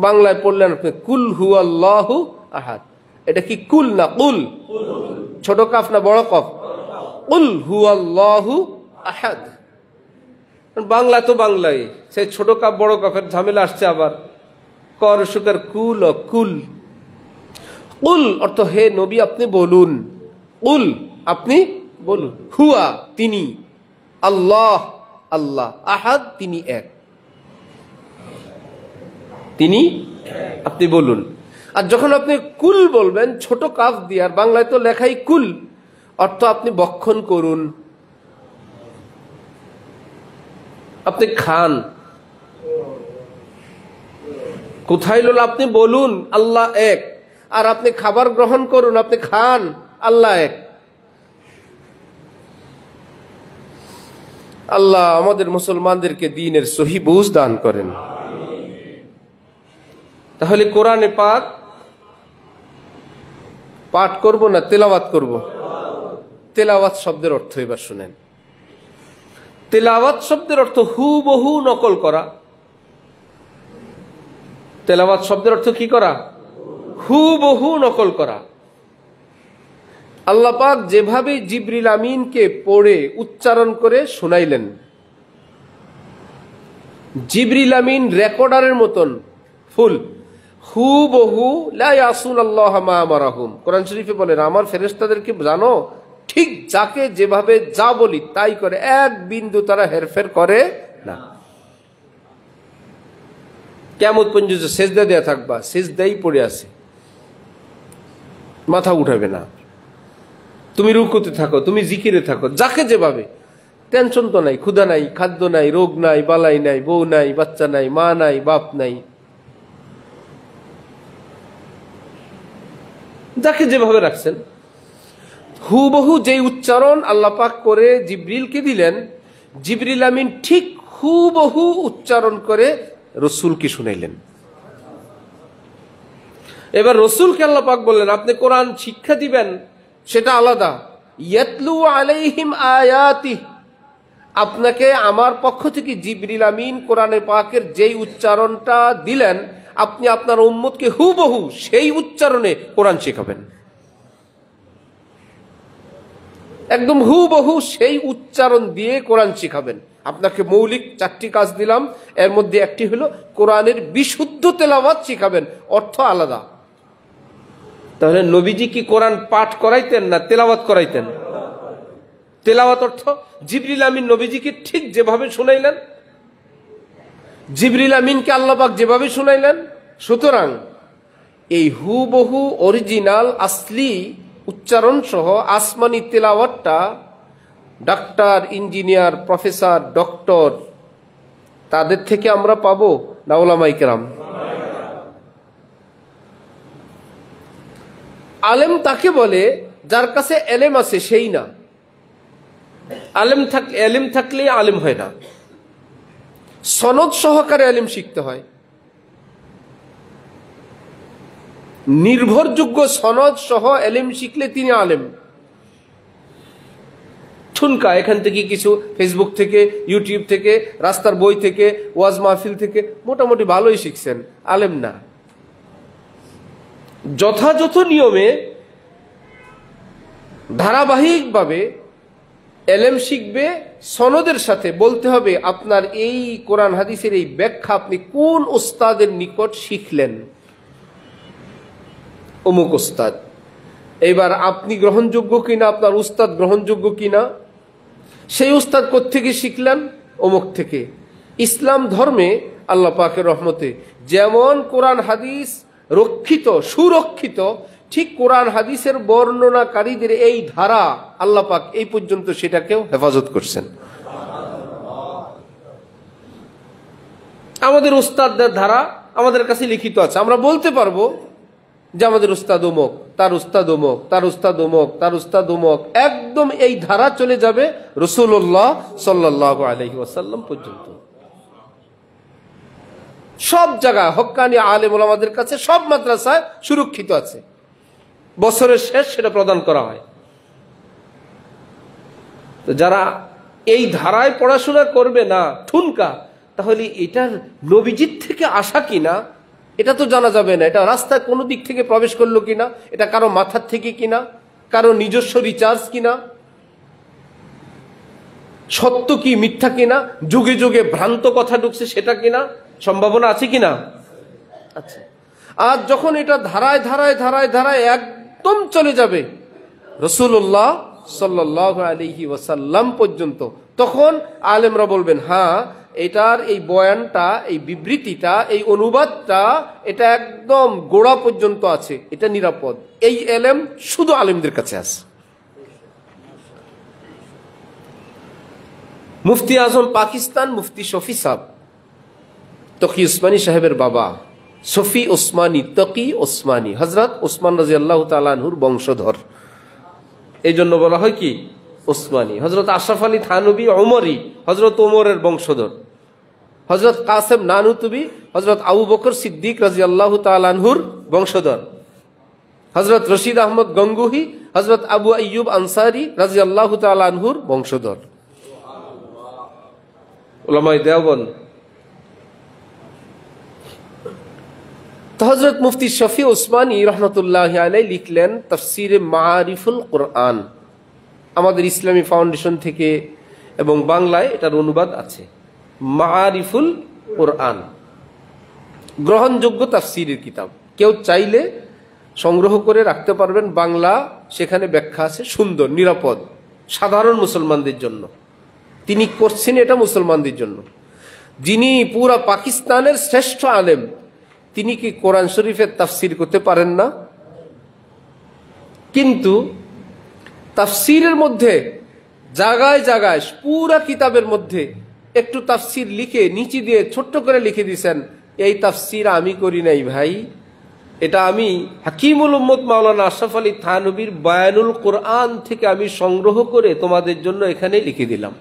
বাংলায় পড়লেন আপনি কুল হুয়াল্লাহু আহাদ। এটা কি কুল না কুল? ছোট কাফ না বড় কফ? কুল হুয়াল্লাহু আহাদ। বাংলা তো বাংলায়, সেই ছোট কাপ বড় কাপের ঝামেলা আসছে আবার। কর সুকার কুল ও কুল। কুল অর্থ হে নবী আপনি বলুন, কুল আপনি বলুন, হুয়া তিনি, আল্লাহ আল্লাহ, আহাদ তিনি এক, তিনি আপনি বলুন। আর যখন আপনি কুল বলবেন ছোট কাফ দিয়ে, আর বাংলায় তো লেখাই কুল, অর্থ আপনি ভক্ষণ করুন, আপনি খান। কোথায় হলো আপনি বলুন আল্লাহ এক, আর আপনি খাবার গ্রহণ করুন, আপনি খান, আল্লাহ এক। আল্লাহ আমাদের মুসলমানদেরকে দ্বীনের সহি বুঝ দান করেন। তাহলে কোরআনে পাক পাঠ করব না তেলাওয়াত করব? তেলাওয়াত শব্দের অর্থ এবার শুনেন। তেলাওয়াত শব্দের অর্থ হুবহু নকল করা। তেলাওয়াত শব্দের অর্থ কি করা? হুবহু নকল করা। আল্লাহ পাক যেভাবে জিবরিল আমিনকে পড়ে উচ্চারণ করে শোনাইলেন, জিবরিল আমিন রেকর্ডারের মতন ফুল হুবহু লা ইয়াসুনাল্লাহ মা আমারাহুম। কোরআন শরীফে বলেন আমার ফেরেশতাদেরকে জানো, ঠিক যাকে যেভাবে যা বলি তাই করে, এক বিন্দু তারা হেরফের করে না। কিয়ামত পর্যন্ত সেজদা দেয়া থাকবা, সেজদাই পড়ে আছে, মাথা উঠাবে না। তুমি রুকুতে থাকো, তুমি জিকিরে থাকো, যাকে যেভাবে। টেনশন তো নাই, ক্ষুধা নাই, খাদ্য নাই, রোগ নাই, বালাই নাই, বউ নাই, বাচ্চা নাই, মা নাই, বাপ নাই, যাকে যেভাবে রাখছেন। হুবহু যেই উচ্চারণ আল্লাহ পাক করে জিবরিলকে দিলেন, জিবরিল আমিন ঠিক হুবহু উচ্চারণ করে রসুলকে শুনাইলেন। এবার রসুলকে আল্লাহ পাক বললেন, আপনি কোরআন শিক্ষা দিবেন সেটা আলাদা। ইয়াতলু আলাইহিম আয়াতি, আপনাকে আমার পক্ষ থেকে জিবরিল আমিন কোরআনে পাকের যেই উচ্চারণটা দিলেন, আপনি আপনার উম্মতকে হুবহু সেই উচ্চারণে কোরআন শেখাবেন। একদম হুবহু সেই উচ্চারণ দিয়ে কোরআন শেখাবেন। আপনাকে মৌলিক 4টি কাজ দিলাম, এর মধ্যে একটি হলো কোরআনের বিশুদ্ধ তেলাওয়াত শেখাবেন, অর্থ আলাদা। তাহলে নবীজি কি কোরআন পাঠ করাইতেন না তেলাওয়াত করাইতেন? তেলাওয়াত অর্থ জিবরিল আমিন নবীজিকে ঠিক যেভাবে শুনাইলেন, জিবরিল আমিনকে আল্লাহ পাক যেভাবে শুনাইলেন, সুতরাং এই হুবহু অরিজিনাল আসলি উচ্চারণ সহ আসমানি তেলাওয়াতটা ডাক্তার, ইঞ্জিনিয়ার, প্রফেসর, ডক্টর তাদের থেকে আমরা পাবো না উলামায়ে কেরাম? আলেম তাকে বলে যার কাছে এলেম আছে, সেই না। এলেম থাকলে আলেম হয় না, সনদ সহকারে এলেম শিখতে হয়। নির্ভরযোগ্য সনদ সহ এলেম শিখলে তিনি আলেম। ঠুনকা এখান থেকে কিছু ফেসবুক থেকে, ইউটিউব থেকে, রাস্তার বই থেকে, ওয়াজ মাহফিল থেকে মোটামুটি ভালোই শিখছেন, আলেম না। যথাযথ নিয়মে ধারাবাহিকভাবে এলেম শিখবে, সনদের সাথে বলতে হবে আপনার এই কোরআন হাদিসের এই ব্যাখ্যা আপনি কোন উস্তাদের নিকট শিখলেন, অমুক উস্তাদ। এবার আপনি গ্রহণযোগ্য কিনা, আপনার উস্তাদ গ্রহণযোগ্য কিনা, সেই উস্তাদ কোত্থেকে শিখলেন, অমুক থেকে। ইসলাম ধর্মে আল্লাহ পাকের রহমতে যেমন কোরআন হাদিস রক্ষিত, সুরক্ষিত, ঠিক কোরআন হাদিসের বর্ণনাকারীদের এই ধারা আল্লাহ পাক এই পর্যন্ত সেটাকেও হেফাজত করছেন। আমাদের উস্তাদদের ধারা আমাদের কাছে লিখিত আছে, আমরা বলতে পারবো যে আমাদের উস্তাদ অমুক, তার উস্তাদ অমুক, তার উস্তাদ অমুক, তার উস্তাদ অমুক, একদম এই ধারা চলে যাবে রাসূলুল্লাহ সাল্লাল্লাহু আলাইহি ওয়াসাল্লাম পর্যন্ত। সব জায়গায় হক্কানি আলেম ওলামাদের কাছে সব মাদ্রাসায় সুরক্ষিত আছে, বছরের শেষ সেটা প্রদান করা হয়। তো যারা এই ধারায় পড়াশোনা করবে না, ঠুনকা, তাহলে এটার নবীজির থেকে আসা কিনা এটা তো জানা যাবে না। এটা রাস্তায় কোনো দিক থেকে প্রবেশ করলো কিনা, এটা কারো মাথার থেকে কিনা, কারো নিজস্ব রিচার্জ কিনা, সত্য কি মিথ্যা কিনা, যুগে যুগে ভ্রান্ত কথা ঢুকছে সেটা কিনা, সম্ভাবনা আছে কিনা? আচ্ছা। আর যখন এটা ধারায় ধারায় ধারায় ধারায় একদম চলে যাবে রাসূলুল্লাহ সাল্লাল্লাহু আলাইহি ওয়াসাল্লাম পর্যন্ত, তখন আলেমরা বলবেন হ্যাঁ এটার এই বয়ানটা, এই বিবৃতিটা, এই অনুবাদটা এটা একদম গোড়া পর্যন্ত আছে, এটা নিরাপদ। এই এলেম শুধু আলেমদের কাছে আছে। মুফতি আজম পাকিস্তান মুফতি শফি সাহেব, তকি উসমানী সাহেবের বাবা শফি ওসমানী, তকি ওসমানী, হযরত ওসমান রাদিয়াল্লাহু তাআলা আনহুর বংশধর, এই জন্য বলা হয় কি ওসমানী। হযরত আশরাফ আলী থানভী ওমরি, হযরত ওমরের বংশধর। হযরত কাসেম নানুতুবি হযরত আবু বকর সিদ্দিক রাদিয়াল্লাহু তাআলা আনহুর বংশধর। হযরত রশিদ আহমদ গঙ্গুহি হযরত আবু আইয়ুব আনসারী রাদিয়াল্লাহু তাআলা আনহুর বংশধর। উলামায়ে দেওবন্দ। তো হযরত মুফতি শফি ওসমানী রাহমাতুল্লাহি আলাইহি লিখলেন তাফসীরে মাআরিফুল কোরআন। আমাদের ইসলামী ফাউন্ডেশন থেকে এবং বাংলায় এটার অনুবাদ আছে। মাআরিফুল কোরআন গ্রহণযোগ্য তাফসীরের কিতাব, কেউ চাইলে সংগ্রহ করে রাখতে পারবেন। বাংলা সেখানে ব্যাখ্যা আছে, সুন্দর, নিরাপদ, সাধারণ মুসলমানদের জন্য। তিনি করছেন এটা মুসলমানদের জন্য। যিনি পুরা পাকিস্তানের শ্রেষ্ঠ আলেম, তিনি কি কোরআন শরীফের তাফসীর করতে পারেন না? কিন্তু তাফসীরের মধ্যে জায়গায় জায়গায় পুরা কিতাবের মধ্যে একটু তাফসীর লিখে নিচে দিয়ে ছোট্ট করে লিখে দিয়েছেন, এই তাফসীর আমি করি নাই ভাই, এটা আমি হাকিমুল উম্মত মাওলানা আশরাফ আলী থানভীর বায়ানুল কোরআন থেকে আমি সংগ্রহ করে তোমাদের জন্য এখানে লিখে দিলাম।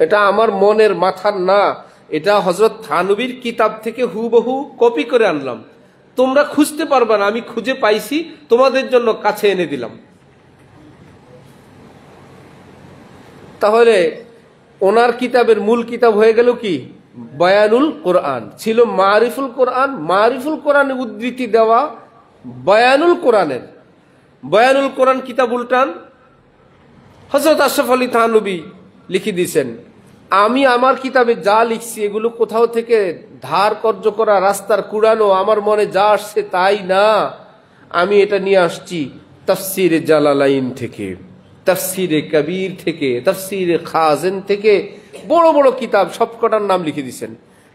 এটা আমার মনের মাথার না, এটা হযরত থানবীর কিতাব থেকে হুবহু কপি করে আনলাম। তোমরা খুঁজতে পারবে না, আমি খুঁজে পাইছি, তোমাদের জন্য কাছে এনে দিলাম। তাহলে ওনার কিতাবের মূল কিতাব হয়ে গেল কি? বয়ানুল কোরআন। ছিল মারিফুল কোরআন, মারিফুল কোরআনে উদ্ধৃতি দেওয়া বয়ানুল কোরআনের। বয়ানুল কোরআন কিতাব উল্টান হযরত আশরাফ আলী থানবী লিখে দিয়েছেন। আমি আমার কিতাবে যা লিখছি এগুলো কোথাও থেকে ধার কর্য করা, রাস্তার কুড়ানো, আমার মনে যা আসছে তাই না। আমি এটা নিয়ে আসছি তাফসিরে জালালাইন থেকে, তাফসিরে কবির থেকে, তাফসিরে খাজেন থেকে, বড় বড় কিতাব সবকটার নাম লিখে দিয়েছেন।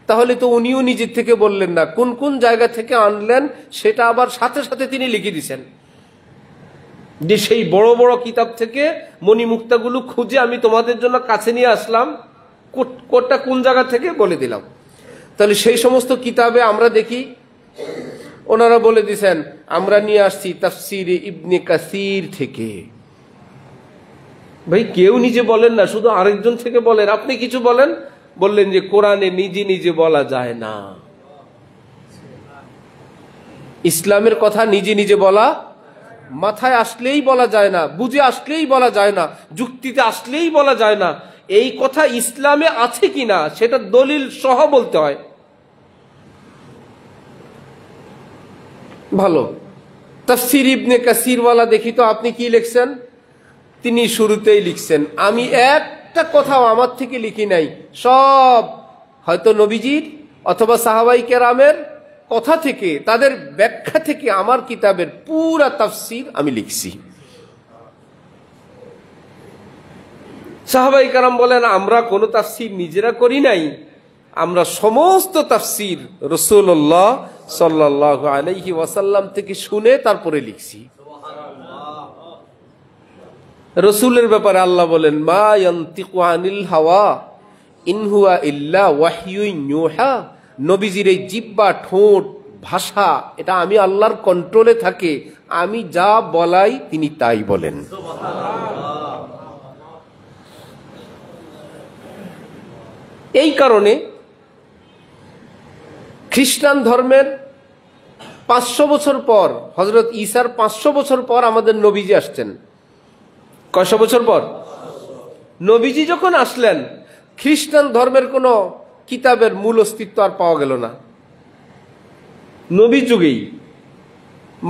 তাহলে তো উনিও নিজের থেকে বললেন না, কোন কোন জায়গা থেকে আনলেন সেটা আবার সাথে সাথে তিনি লিখে দিয়েছেন যে সেই বড় বড় কিতাব থেকে মণিমুক্তাগুলো খুঁজে আমি তোমাদের জন্য কাছে নিয়ে আসলাম, কোনটা কোন জায়গা থেকে বলে দিলাম। তাহলে সেই সমস্ত কিতাবে আমরা দেখি ওনারা বলে দিয়েছেন আমরা নিয়ে আসছি তাফসিরে ইবনে কাসির থেকে। ভাই কেউ নিজে বলেন না, শুধু আরেকজন থেকে বলেন। আপনি কিছু বলেন, বললেন যে কোরআনে নিজে নিজে বলা যায় না, ইসলামের কথা নিজে নিজে বলা মাথায় আসলেই বলা যায় না, বুঝে আসলেই বলা যায় না, যুক্তিতে আসলেই বলা যায় না। এই কথা ইসলামে আছে কিনা সেটা দলিল সহ বলতে হয়। ভালো, তাফসির ইবনে কাসির ওয়ালা দেখি তো আপনি কি লিখছেন। তিনি শুরুতেই লিখছেন আমি একটা কথাও আমার থেকে লিখি নাই, সব হয়তো নবীজির অথবা সাহাবাই কেরামের কথা থেকে, তাদের ব্যাখ্যা থেকে আমার কিতাবের পুরা তাফসির আমি লিখছি। সাহাবাই কেরাম বলেন আমরা কোনো তাফসির নিজেরা করি নাই, আমরা সমস্ত তাফসির রাসূলুল্লাহ সাল্লাল্লাহু আলাইহি ওয়াসাল্লাম থেকে শুনে তারপরে লিখছি। রসুলের ব্যাপারে আল্লাহ বলেন মা ইয়ানতিকু আনিল হাওয়া ইন হুয়া ইল্লা ওয়াহয়ুন ইউহা। নবীজির এই জিহ্বা, ঠোঁট, ভাষা এটা আমি আল্লাহর কন্ট্রোলে থাকে, আমি যা বলাই তিনি তাই বলেন। এই কারণে খ্রিস্টান ধর্মের 500 বছর পর, হযরত ঈসার 500 বছর পর আমাদের নবীজি আসছেন। কয়শো বছর পর নবীজি যখন আসলেন, খ্রিস্টান ধর্মের কোন কিতাবের মূল অস্তিত্ব আর পাওয়া গেল না। নবী যুগেই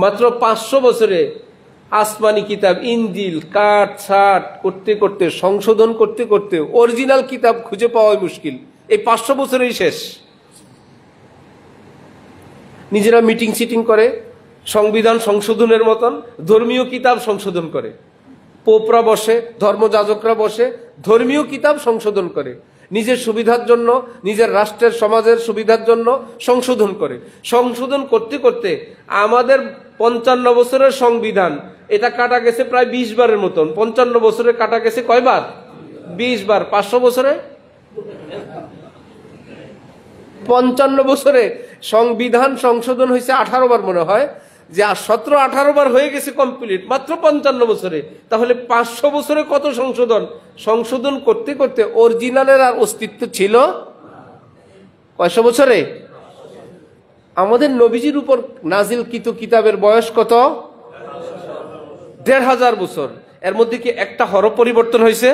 মাত্র 500 বছরে আসমানি কিতাব ইনজিল কাট ছাট করতে করতে, সংশোধন করতে করতে অরিজিনাল কিতাব খুঁজে পাওয়াই মুশকিল। এই 500 বছরেই শেষ। নিজেরা মিটিং সিটিং করে সংবিধান সংশোধনের মতন ধর্মীয় কিতাব সংশোধন করে, পোপরা বসে, ধর্মযাজকরা বসে ধর্মীয় কিতাব সংশোধন করে, নিজের সুবিধার জন্য, নিজের রাষ্ট্রের সমাজের সুবিধার জন্য সংশোধন করে। সংশোধন করতে করতে আমাদের 55 বছরের সংবিধান এটা কাটা গেছে প্রায় 20 বারের মতন। 55 বছরে কাটা গেছে কয়বার? 20 বার। 500 বছরে 55 বছরে সংবিধান সংশোধন হয়েছে 18 বার মনে হয়, যে 17-18 বার হয়ে গেছে কমপ্লিট মাত্র 55 বছরে। তাহলে 500 বছরে কত সংশোধন? সংশোধন করতে করতে অরিজিনালের আর অস্তিত্ব ছিল কয়শো বছরে? আমাদের নবীজির উপর নাজিলকৃত কিতাবের বয়স কত? 1500 বছর। এর মধ্যে কি একটা হরফ পরিবর্তন হয়েছে?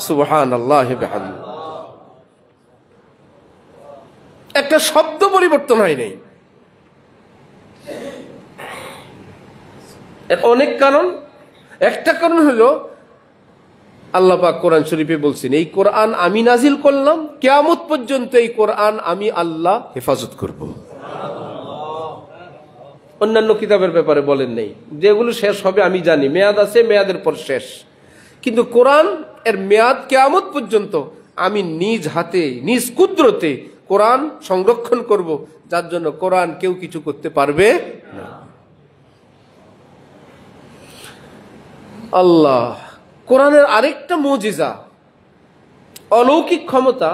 সুবহানাল্লাহ বিহামদিহি। একটা শব্দ পরিবর্তন হয় নাই। এর অনেক কারণ। একটা কারণ হলো আল্লাহ পাক কোরআন শরীফে বলছেন এই কোরআন আমি নাজিল করলাম, কিয়ামত পর্যন্ত এই কোরআন আমি আল্লাহ হেফাজত করব। অন্যান্য কিতাবের ব্যাপারে বলেন নেই, যেগুলো শেষ হবে আমি জানি, মেয়াদ আছে, মেয়াদের পর শেষ। কিন্তু কোরআন এর মেয়াদ কিয়ামত পর্যন্ত আমি নিজ হাতে নিজ কুদরতে কোরআন সংরক্ষণ করব, যার জন্য কোরআন কেউ কিছু করতে পারবে না। আল্লাহ কোরআনের আরেকটা মুজিজা, অলৌকিক ক্ষমতা,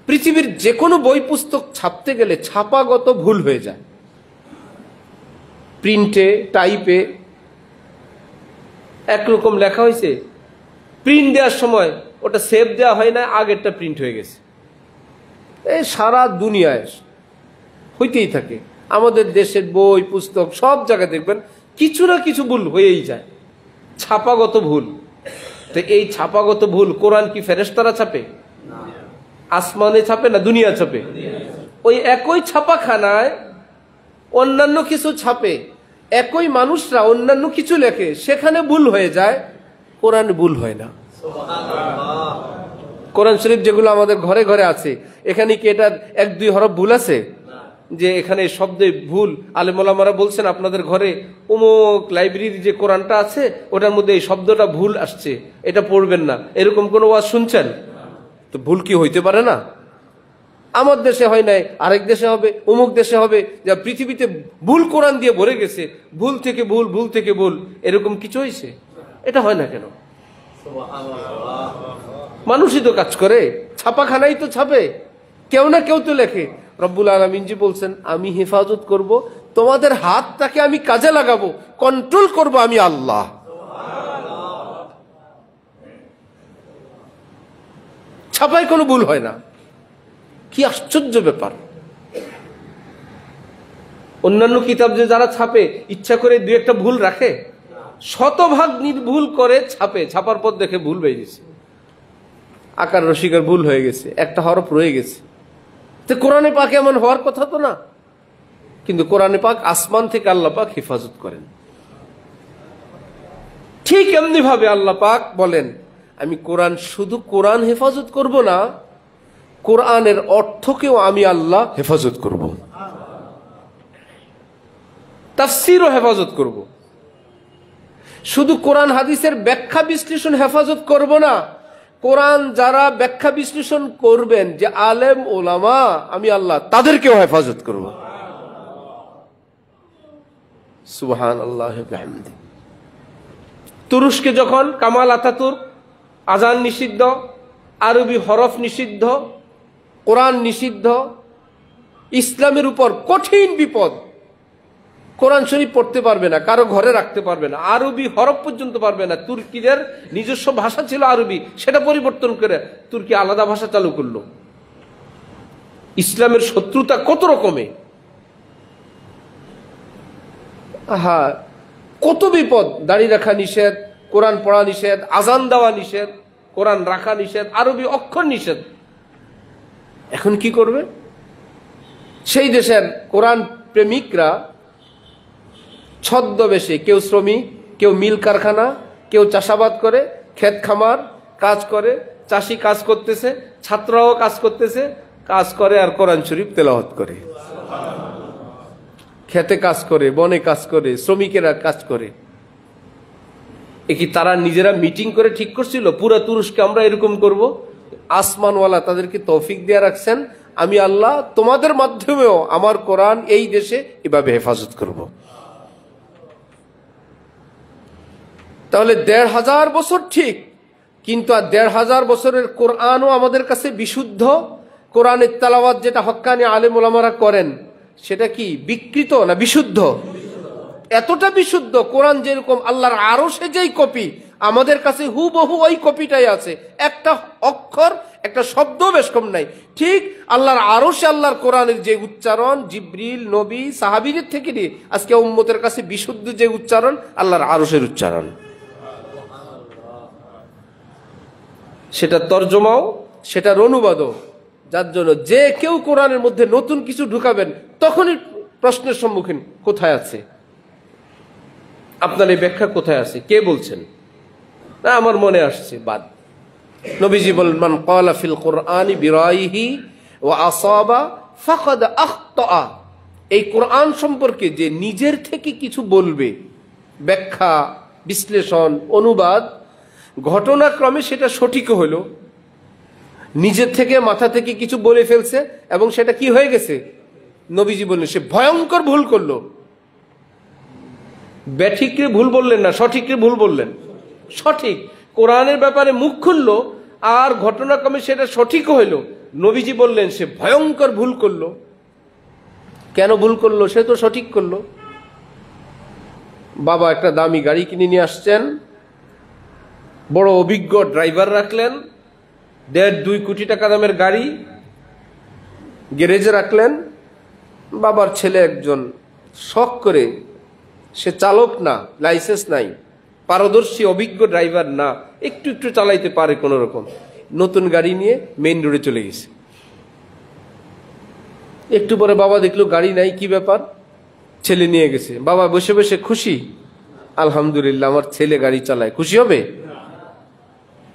পৃথিবীর যে কোনো বই পুস্তক ছাপতে গেলে ছাপাগত ভুল হয়ে যায়। প্রিন্টে, টাইপে একরকম লেখা হয়েছে, প্রিন্ট দেওয়ার সময় ওটা সেভ দেওয়া হয় না, আগেরটা প্রিন্ট হয়ে গেছে। এই সারা দুনিয়ায় হইতেই থাকে। আমাদের দেশের বই পুস্তক সব জায়গায় দেখবেন কিছু না কিছু ভুল হয়েই যায়, ছাপাগত ভুল। তো এই ছাপাগত ভুল কোরআন কি ফেরেশতারা ছাপে? আসমানে ছাপে না দুনিয়া ছাপে? ওই একই ছাপাখানায় অন্যান্য কিছু ছাপে, একই মানুষরা অন্যান্য কিছু লেখে, সেখানে ভুল হয়ে যায়, কোরআন ভুল হয় না। কোরআন শরীফ যেগুলো আমাদের ঘরে ঘরে আছে, এখানে কি এটা 1-2 হরফ ভুল আছে যে এখানে শব্দে ভুল? আলেম ওলামারা বলছেন আপনাদের ঘরে অমুক লাইব্রেরির যে কোরআনটা আছে ওটার মধ্যে এই শব্দটা ভুল আসছে, এটা পড়বেন না, এরকম কোনো ওয়াজ শুনছেন? তো ভুল কি হইতে পারে না? আমার দেশে হয় নাই, আরেক দেশে হবে, অমুক দেশে হবে। যা পৃথিবীতে ভুল কোরআন দিয়ে ভরে গেছে, ভুল থেকে ভুল, ভুল থেকে ভুল, এরকম কিছু হয়েছে? এটা হয় না কেন? মানুষই তো কাজ করে, ছাপাখানাই তো ছাপে, কেউ না কেউ তো লেখে। রব্বুল আলামিন জি বলছেন আমি হেফাজত করব, তোমাদের হাতটাকে আমি কাজে লাগাবো, কন্ট্রোল করব আমি আল্লাহ। ছাপায় কোনো ভুল হয় না। কি আশ্চর্য ব্যাপার! অন্যান্য কিতাব যে যারা ছাপে ইচ্ছা করে 2-1টা ভুল রাখে, শতভাগ নির্ভুল করে ছাপে, ছাপার পর দেখে ভুল হয়ে গেছে, আকার রসিকার ভুল হয়ে গেছে, একটা হরফ রয়ে গেছে। তো কোরআনে পাক এমন হওয়ার কথা তো না, কিন্তু কোরআনে পাক আসমান থেকে আল্লাহ পাক হেফাজত করেন। ঠিক এমনি ভাবে আল্লাহ পাক বলেন আমি কোরআন, শুধু কোরআন হেফাজত করব না, কোরআনের অর্থকেও আমি আল্লাহ হেফাজত করব, তাফসীরও হেফাজত করব। শুধু কোরআন হাদিসের ব্যাখ্যা বিশ্লেষণ হেফাজত করব না, কোরআন যারা ব্যাখ্যা বিশ্লেষণ করবেন যে আলেম ওলামা, আমি আল্লাহ তাদেরকেও হেফাজত করব। সুবহানাল্লাহ ওয়া বিহামদিহি। তুরস্কে যখন কামাল আতাতুর্ক আজান নিষিদ্ধ, আরবি হরফ নিষিদ্ধ, কোরআন নিষিদ্ধ, ইসলামের উপর কঠিন বিপদ, কোরআন শরীফ পড়তে পারবে না, কারো ঘরে রাখতে পারবে না, আরবি হরফ পর্যন্ত পারবে না। তুর্কিদের নিজস্ব ভাষা ছিল আরবি, সেটা পরিবর্তন করে তুর্কি আলাদা ভাষা চালু করলো। ইসলামের শত্রুতা কত রকমে, হ্যাঁ কত বিপদ। দাড়ি রাখা নিষেধ, কোরআন পড়া নিষেধ, আজান দেওয়া নিষেধ, কোরআন রাখা নিষেধ, আরবি অক্ষর নিষেধ। এখন কি করবে? সেই দেশের কোরআন প্রেমিকরা ছদ্মবেশে, কেউ শ্রমিক, কেউ মিল কারখানা, কেউ চাষাবাদ করে, ক্ষেত খামার কাজ করে, চাষি কাজ করতেছে, ছাত্ররাও কাজ করতেছে, কাজ করে আর কোরআন শরীফ তেলাওয়াত করে। খেতে কাজ করে, বনে কাজ করে, শ্রমিকেরা কাজ করে। এ কি তারা নিজেরা মিটিং করে ঠিক করছিল পুরা তুরস্কে আমরা এরকম করব? আসমানওয়ালা তাদেরকে তৌফিক দিয়ে রাখছেন, আমি আল্লাহ তোমাদের মাধ্যমেও আমার কোরআন এই দেশে এভাবে হেফাজত করব। তাহলে 1500 বছর ঠিক, কিন্তু আর 1500 বছরের কোরআনও আমাদের কাছে বিশুদ্ধ। কোরআনের তেলাওয়াত যেটা হক্কানি আলেম ওলামারা করেন, সেটা কি বিকৃত না বিশুদ্ধ? এতটা বিশুদ্ধ, কোরআন যেরকম আল্লাহর আরশে যেই কপি, আমাদের কাছে হুবহু ওই কপিটাই আছে, একটা অক্ষর একটা শব্দ বেশ কম নাই। ঠিক আল্লাহর আরশে আল্লাহর কোরআনের যে উচ্চারণ, জিবরিল নবী সাহাবীদের থেকে নিয়ে আজকে উম্মতের কাছে বিশুদ্ধ যে উচ্চারণ, আল্লাহর আরশের উচ্চারণ, সেটা তর্জমাও, সেটার অনুবাদও। যার জন্য যে কেউ কোরআনের মধ্যে নতুন কিছু ঢুকাবেন, তখনই প্রশ্নের সম্মুখীন, কোথায় আছে আপনার এই ব্যাখ্যা, কোথায় আছে, কে বলছেন? না আমার মনে আসছে, বাদ। নবীজি বলেন মান ক্বালা ফিল কুরআনি বিরাইহি ওয়া আসাবা ফাকাদ আখতা। এই কোরআন সম্পর্কে যে নিজের থেকে কিছু বলবে, ব্যাখ্যা বিশ্লেষণ অনুবাদ, ঘটনাক্রমে সেটা সঠিক হলো, নিজের থেকে মাথা থেকে কিছু বলে ফেলছে এবং সেটা কি হয়ে গেছে, নবীজি বললেন সে ভয়ঙ্কর ভুল করলো। ব্যাঠিকরে ভুল বললেন না, সঠিকরে ভুল বললেন। সঠিক কোরআনের ব্যাপারে মুখ খুললো আর ঘটনাক্রমে সেটা সঠিক হইল, নবীজি বললেন সে ভয়ঙ্কর ভুল করলো। কেন ভুল করলো? সে তো সঠিক করলো। বাবা একটা দামি গাড়ি কিনে নিয়ে আসছেন, বড় অভিজ্ঞ ড্রাইভার রাখলেন, 1.5-2 কোটি টাকা দামের গাড়ি গ্যারেজে রাখলেন। বাবার ছেলে একজন শখ করে, সে চালক না, লাইসেন্স নাই, পারদর্শী অভিজ্ঞ ড্রাইভার না, একটু একটু চালাইতে পারে কোন রকম, নতুন গাড়ি নিয়ে মেইন রোডে চলে গেছে। একটু পরে বাবা দেখলো গাড়ি নাই, কি ব্যাপার, ছেলে নিয়ে গেছে। বাবা বসে বসে খুশি, আলহামদুলিল্লাহ আমার ছেলে গাড়ি চালায়, খুশি হবে?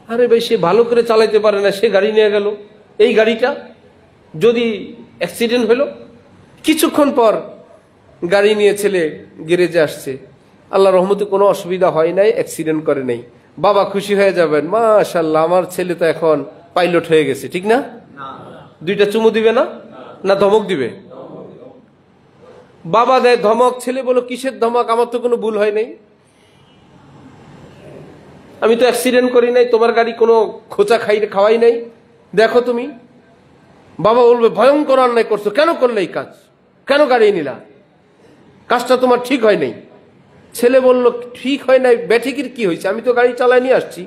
আরে ভাই, সে ভালো করে চালাইতে পারে না, সে গাড়ি নিয়ে গেল, এই গাড়িটা যদি অ্যাক্সিডেন্ট হলো। কিছুক্ষণ পর গাড়ি নিয়ে ছেলে গ্যারেজে আসছে, আল্লাহ রহমতে কোনো অসুবিধা হয় নাই, অ্যাক্সিডেন্ট করে নাই। বাবা খুশি হয়ে যাবেন, মাশাআল্লাহ আমার ছেলে তো এখন পাইলট হয়ে গেছে, ঠিক না? 2টা চুমু দিবে না, না ধমক দিবে? বাবা দেয় ধমক, ছেলে বলো কিসের ধমক, আমার তো কোনো ভুল হয় নাই, আমি তো অ্যাক্সিডেন্ট করি নাই, তোমার গাড়ি কোনো খোঁচা খাওয়াই নাই, দেখো তুমি। বাবা বলবে ভয়ঙ্কর অন্যায় করছো, কেন করলে এই কাজ, কেন গাড়ি নিলা, কাজটা তোমার ঠিক হয় নাই। ছেলে বলল ঠিক হয় নাই, ব্যাঠিকের কি হয়েছে, আমি তো গাড়ি চালাই নিয়ে আসছি।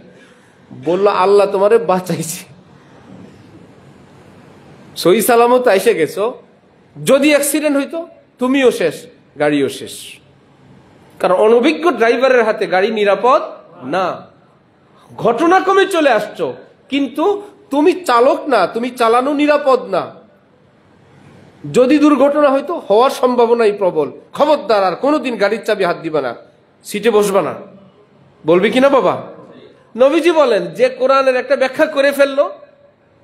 বলল আল্লাহ তোমারে বাঁচাইছে, সহি সালামত এসে গেছো, যদি অ্যাক্সিডেন্ট হইতো তুমিও শেষ, গাড়িও শেষ। কারণ অনভিজ্ঞ ড্রাইভারের হাতে গাড়ি নিরাপদ না। ঘটনাক্রমে চলে আসছো, কিন্তু তুমি চালক না, তুমি চালানো নিরাপদ না। যদি দুর্ঘটনা হয়তো হওয়ার সম্ভাবনাই প্রবল। খবরদার আর কোনোদিন গাড়ির চাবি হাত দিবা না, সিটে বসবা না, বলবি কিনা বাবা? নবীজি বলেন যে কোরআনের একটা ব্যাখ্যা করে ফেললো,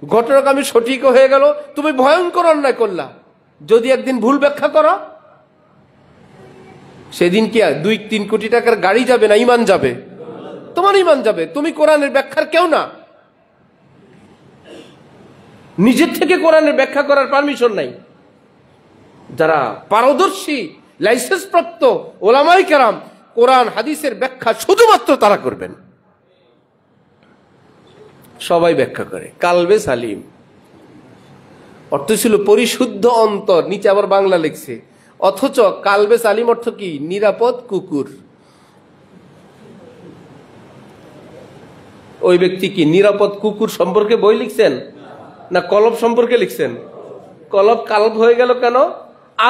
ঘটনাক্রমে সঠিক হয়ে গেল, তুমি ভয়ঙ্কর অন্যায় করলা। যদি একদিন ভুল ব্যাখ্যা করো, সেদিন কি 2-3 কোটি টাকার গাড়ি যাবে না ইমান যাবে? তোমার ইমান যাবে। তুমি কোরআনের ব্যাখ্যার কেউ না, নিজের থেকে কোরআনের ব্যাখ্যা করার পারমিশন নাই। যারা পারদর্শী লাইসেন্স প্রাপ্ত ওলামায়ে কেরাম, কোরআন হাদিসের ব্যাখ্যা শুধুমাত্র তারা করবেন। সবাই ব্যাখ্যা করে কালবে সালিম, অর্থ ছিল পরিশুদ্ধ অন্তর, নিচে আবার বাংলা লিখছে। অথচ কালবে সালিম অর্থ কি? নিরাপদ কুকুর। ওই ব্যক্তি কি নিরাপদ কুকুর সম্পর্কে বই লিখছেন না কলব সম্পর্কে লিখছেন? কলব কালব হয়ে গেল কেন?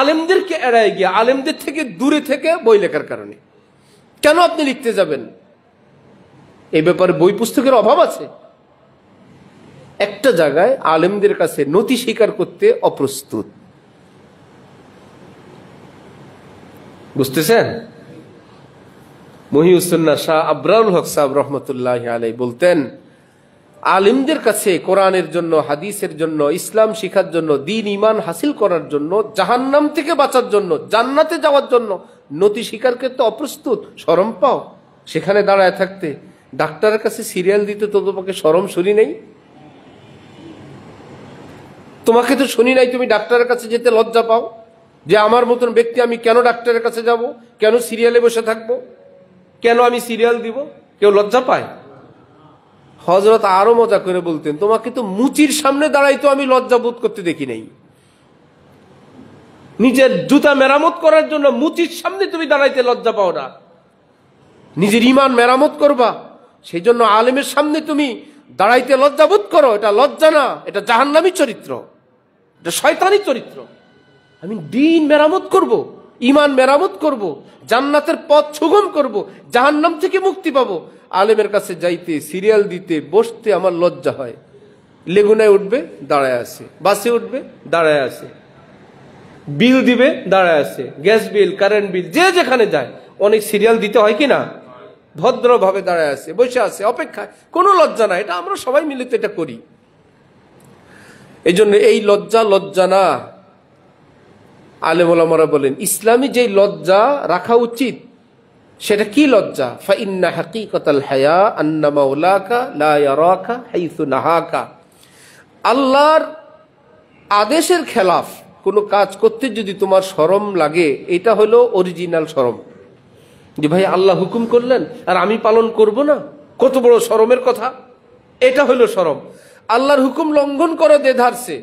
আলেমদেরকে এড়ায় গিয়া, আলেমদের থেকে দূরে থেকে বই লেখার কারণে। কেন আপনি লিখতে যাবেন? এই ব্যাপারে বই পুস্তকের অভাব আছে। একটা জায়গায় আলেমদের কাছে নথি স্বীকার করতে অপ্রস্তুত, বুঝতেছেন? মহিউসুন্নাহ শাহ আবরারুল হক সাহেব রহমতুল্লাহ আলাইহি বলতেন, আলিমদের কাছে কোরআনের জন্য, হাদিসের জন্য, ইসলাম শিখার জন্য, দ্বীন ঈমান হাসিল করার জন্য, জাহান্নাম থেকে বাঁচার জন্য, জান্নাতে যাওয়ার জন্য নথি স্বীকার করতে অপ্রস্তুত, শরম পাও সেখানে দাঁড়ায় থাকতে। ডাক্তারের কাছে সিরিয়াল দিতে তো তোমাকে শরম শুনি নাই? তোমাকে তো শুনি নাই তুমি ডাক্তারের কাছে যেতে লজ্জা পাও যে আমার মতন ব্যক্তি আমি কেন ডাক্তারের কাছে যাব, কেন সিরিয়ালে বসে থাকবো, কেন আমি সিরিয়াল দিব? কেউ লজ্জা পায়? হযরত আরো মজা করে বলতেন, তোমাকে তো মুচির সামনে দাঁড়াইতো আমি লজ্জা বোধ করতে দেখি নাই। নিজের জুতা মেরামত করার জন্য মুচির সামনে তুমি দাঁড়াইতে লজ্জা পাও না? নিজের ঈমান মেরামত করবা, সেই জন্য আলেমের সামনে তুমি দাঁড়াইতে লজ্জা বোধ করো। এটা লজ্জা না, এটা জাহান্নামী চরিত্র, এটা শয়তানি চরিত্র। আমি দ্বীন মেরামত করব, ঈমান মেরামত করব, জান্নাতের পথ সুগম করব, জাহান্নাম থেকে মুক্তি পাবো। আলেমের কাছে যাইতে, সিরিয়াল দিতে, বসতে আমার লজ্জা হয়। লেগুনায় উঠবে, দাঁড়ায় আছে, বাসে উঠবে, দাঁড়ায় আছে, বিল দিবে, দাঁড়ায় আছে, গ্যাস বিল, কারেন্ট বিল, যে যেখানে যায় অনেক সিরিয়াল দিতে হয় কিনা, ভদ্রভাবে দাঁড়ায় আছে, বসে আছে, অপেক্ষায়, কোনো লজ্জা না। এটা আমরা সবাই মিলে তো এটা করি। এই জন্য এই লজ্জা না। আলেম ওলামারা বলেন ইসলামী যে লজ্জা রাখা উচিত সেটা কি লজ্জা? ফাইন্না হাকিকাতাল হায়া আন্না মাওলাকা লা ইয়ারাকা হাইসু নাহাকা। আল্লাহর আদেশের খেলাফ কোনো কাজ করতে যদি তোমার শরম লাগে, এটা হলো অরিজিনাল শরম। যে ভাই আল্লাহ হুকুম করলেন আর আমি পালন করব না, কত বড় শরমের কথা। এটা হলো শরম। আল্লাহর হুকুম লঙ্ঘন করো দেধারসে,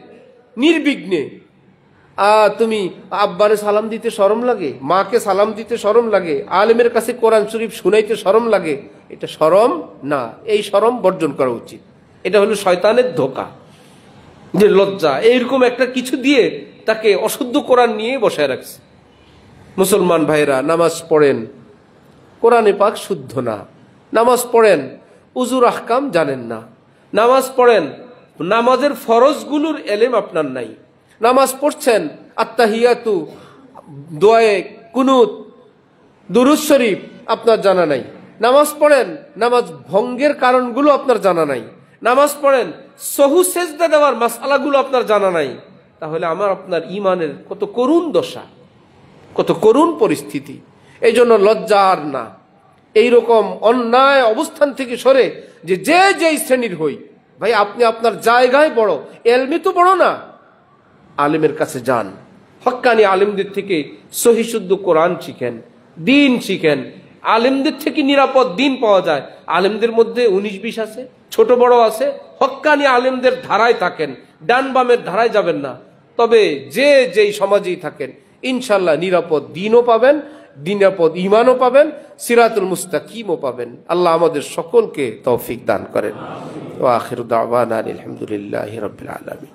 নির্বিঘ্নে। তুমি আব্বারে সালাম দিতে শরম লাগে, মাকে সালাম দিতে শরম লাগে, আলেমের কাছে কোরআন শরীফ শুনাইতে শরম লাগে, এটা শরম না। এই শরম বর্জন করা উচিত। এটা হলো শয়তানের ধোঁকা, যে লজ্জা এইরকম একটা কিছু দিয়ে তাকে অশুদ্ধ কোরআন নিয়ে বসায় রাখছে। মুসলমান ভাইরা, নামাজ পড়েন, কোরআনে পাক শুদ্ধ না। নামাজ পড়েন, উজুর আহকাম জানেন না। নামাজ পড়েন, নামাজের ফরজগুলোর এলেম আপনার নাই। নামাজ পড়ছেন, আত্তাহিয়াতু, দোয়ায়ে কুনুত, দুরূদ শরীফ আপনার জানা নাই। নামাজ পড়েন, নামাজ ভঙ্গের কারণগুলো আপনার জানা নাই। নামাজ পড়েন, সহু সেজদা দেওয়ার মাসআলাগুলো আপনার জানা নাই। তাহলে আমার আপনার ঈমানের কত করুণ দশা, কত করুণ পরিস্থিতি। এই জন্য লজ্জা আর না, এইরকম অন্যায় অবস্থান থেকে সরে যে যেই শ্রেণীর হই, ভাই আপনি আপনার জায়গায় বড়, এলমি তো বড় না, আলেমের কাছে যান, হক্কানি আলেমদের থেকে সহি শুদ্ধ কোরআন শিখেন, দিন শিখেন। আলেমদের থেকে নিরাপদ দিন পাওয়া যায়। আলেমদের মধ্যে 19-20 আছে, ছোট বড় আছে। হক্কানি আলেমদের ধারায় থাকেন, ডান বামের ধারায় যাবেন না। তবে যেই সমাজেই থাকেন ইনশাল্লাহ নিরাপদ দিনও পাবেন, নিরাপদ ঈমানও পাবেন, সিরাতুল মুস্তাকিমও পাবেন। আল্লাহ আমাদের সকলকে তৌফিক দান করেন। ওয়া আখিরু দাওয়ানা আলহামদুলিল্লাহি রাব্বিল আলামিন।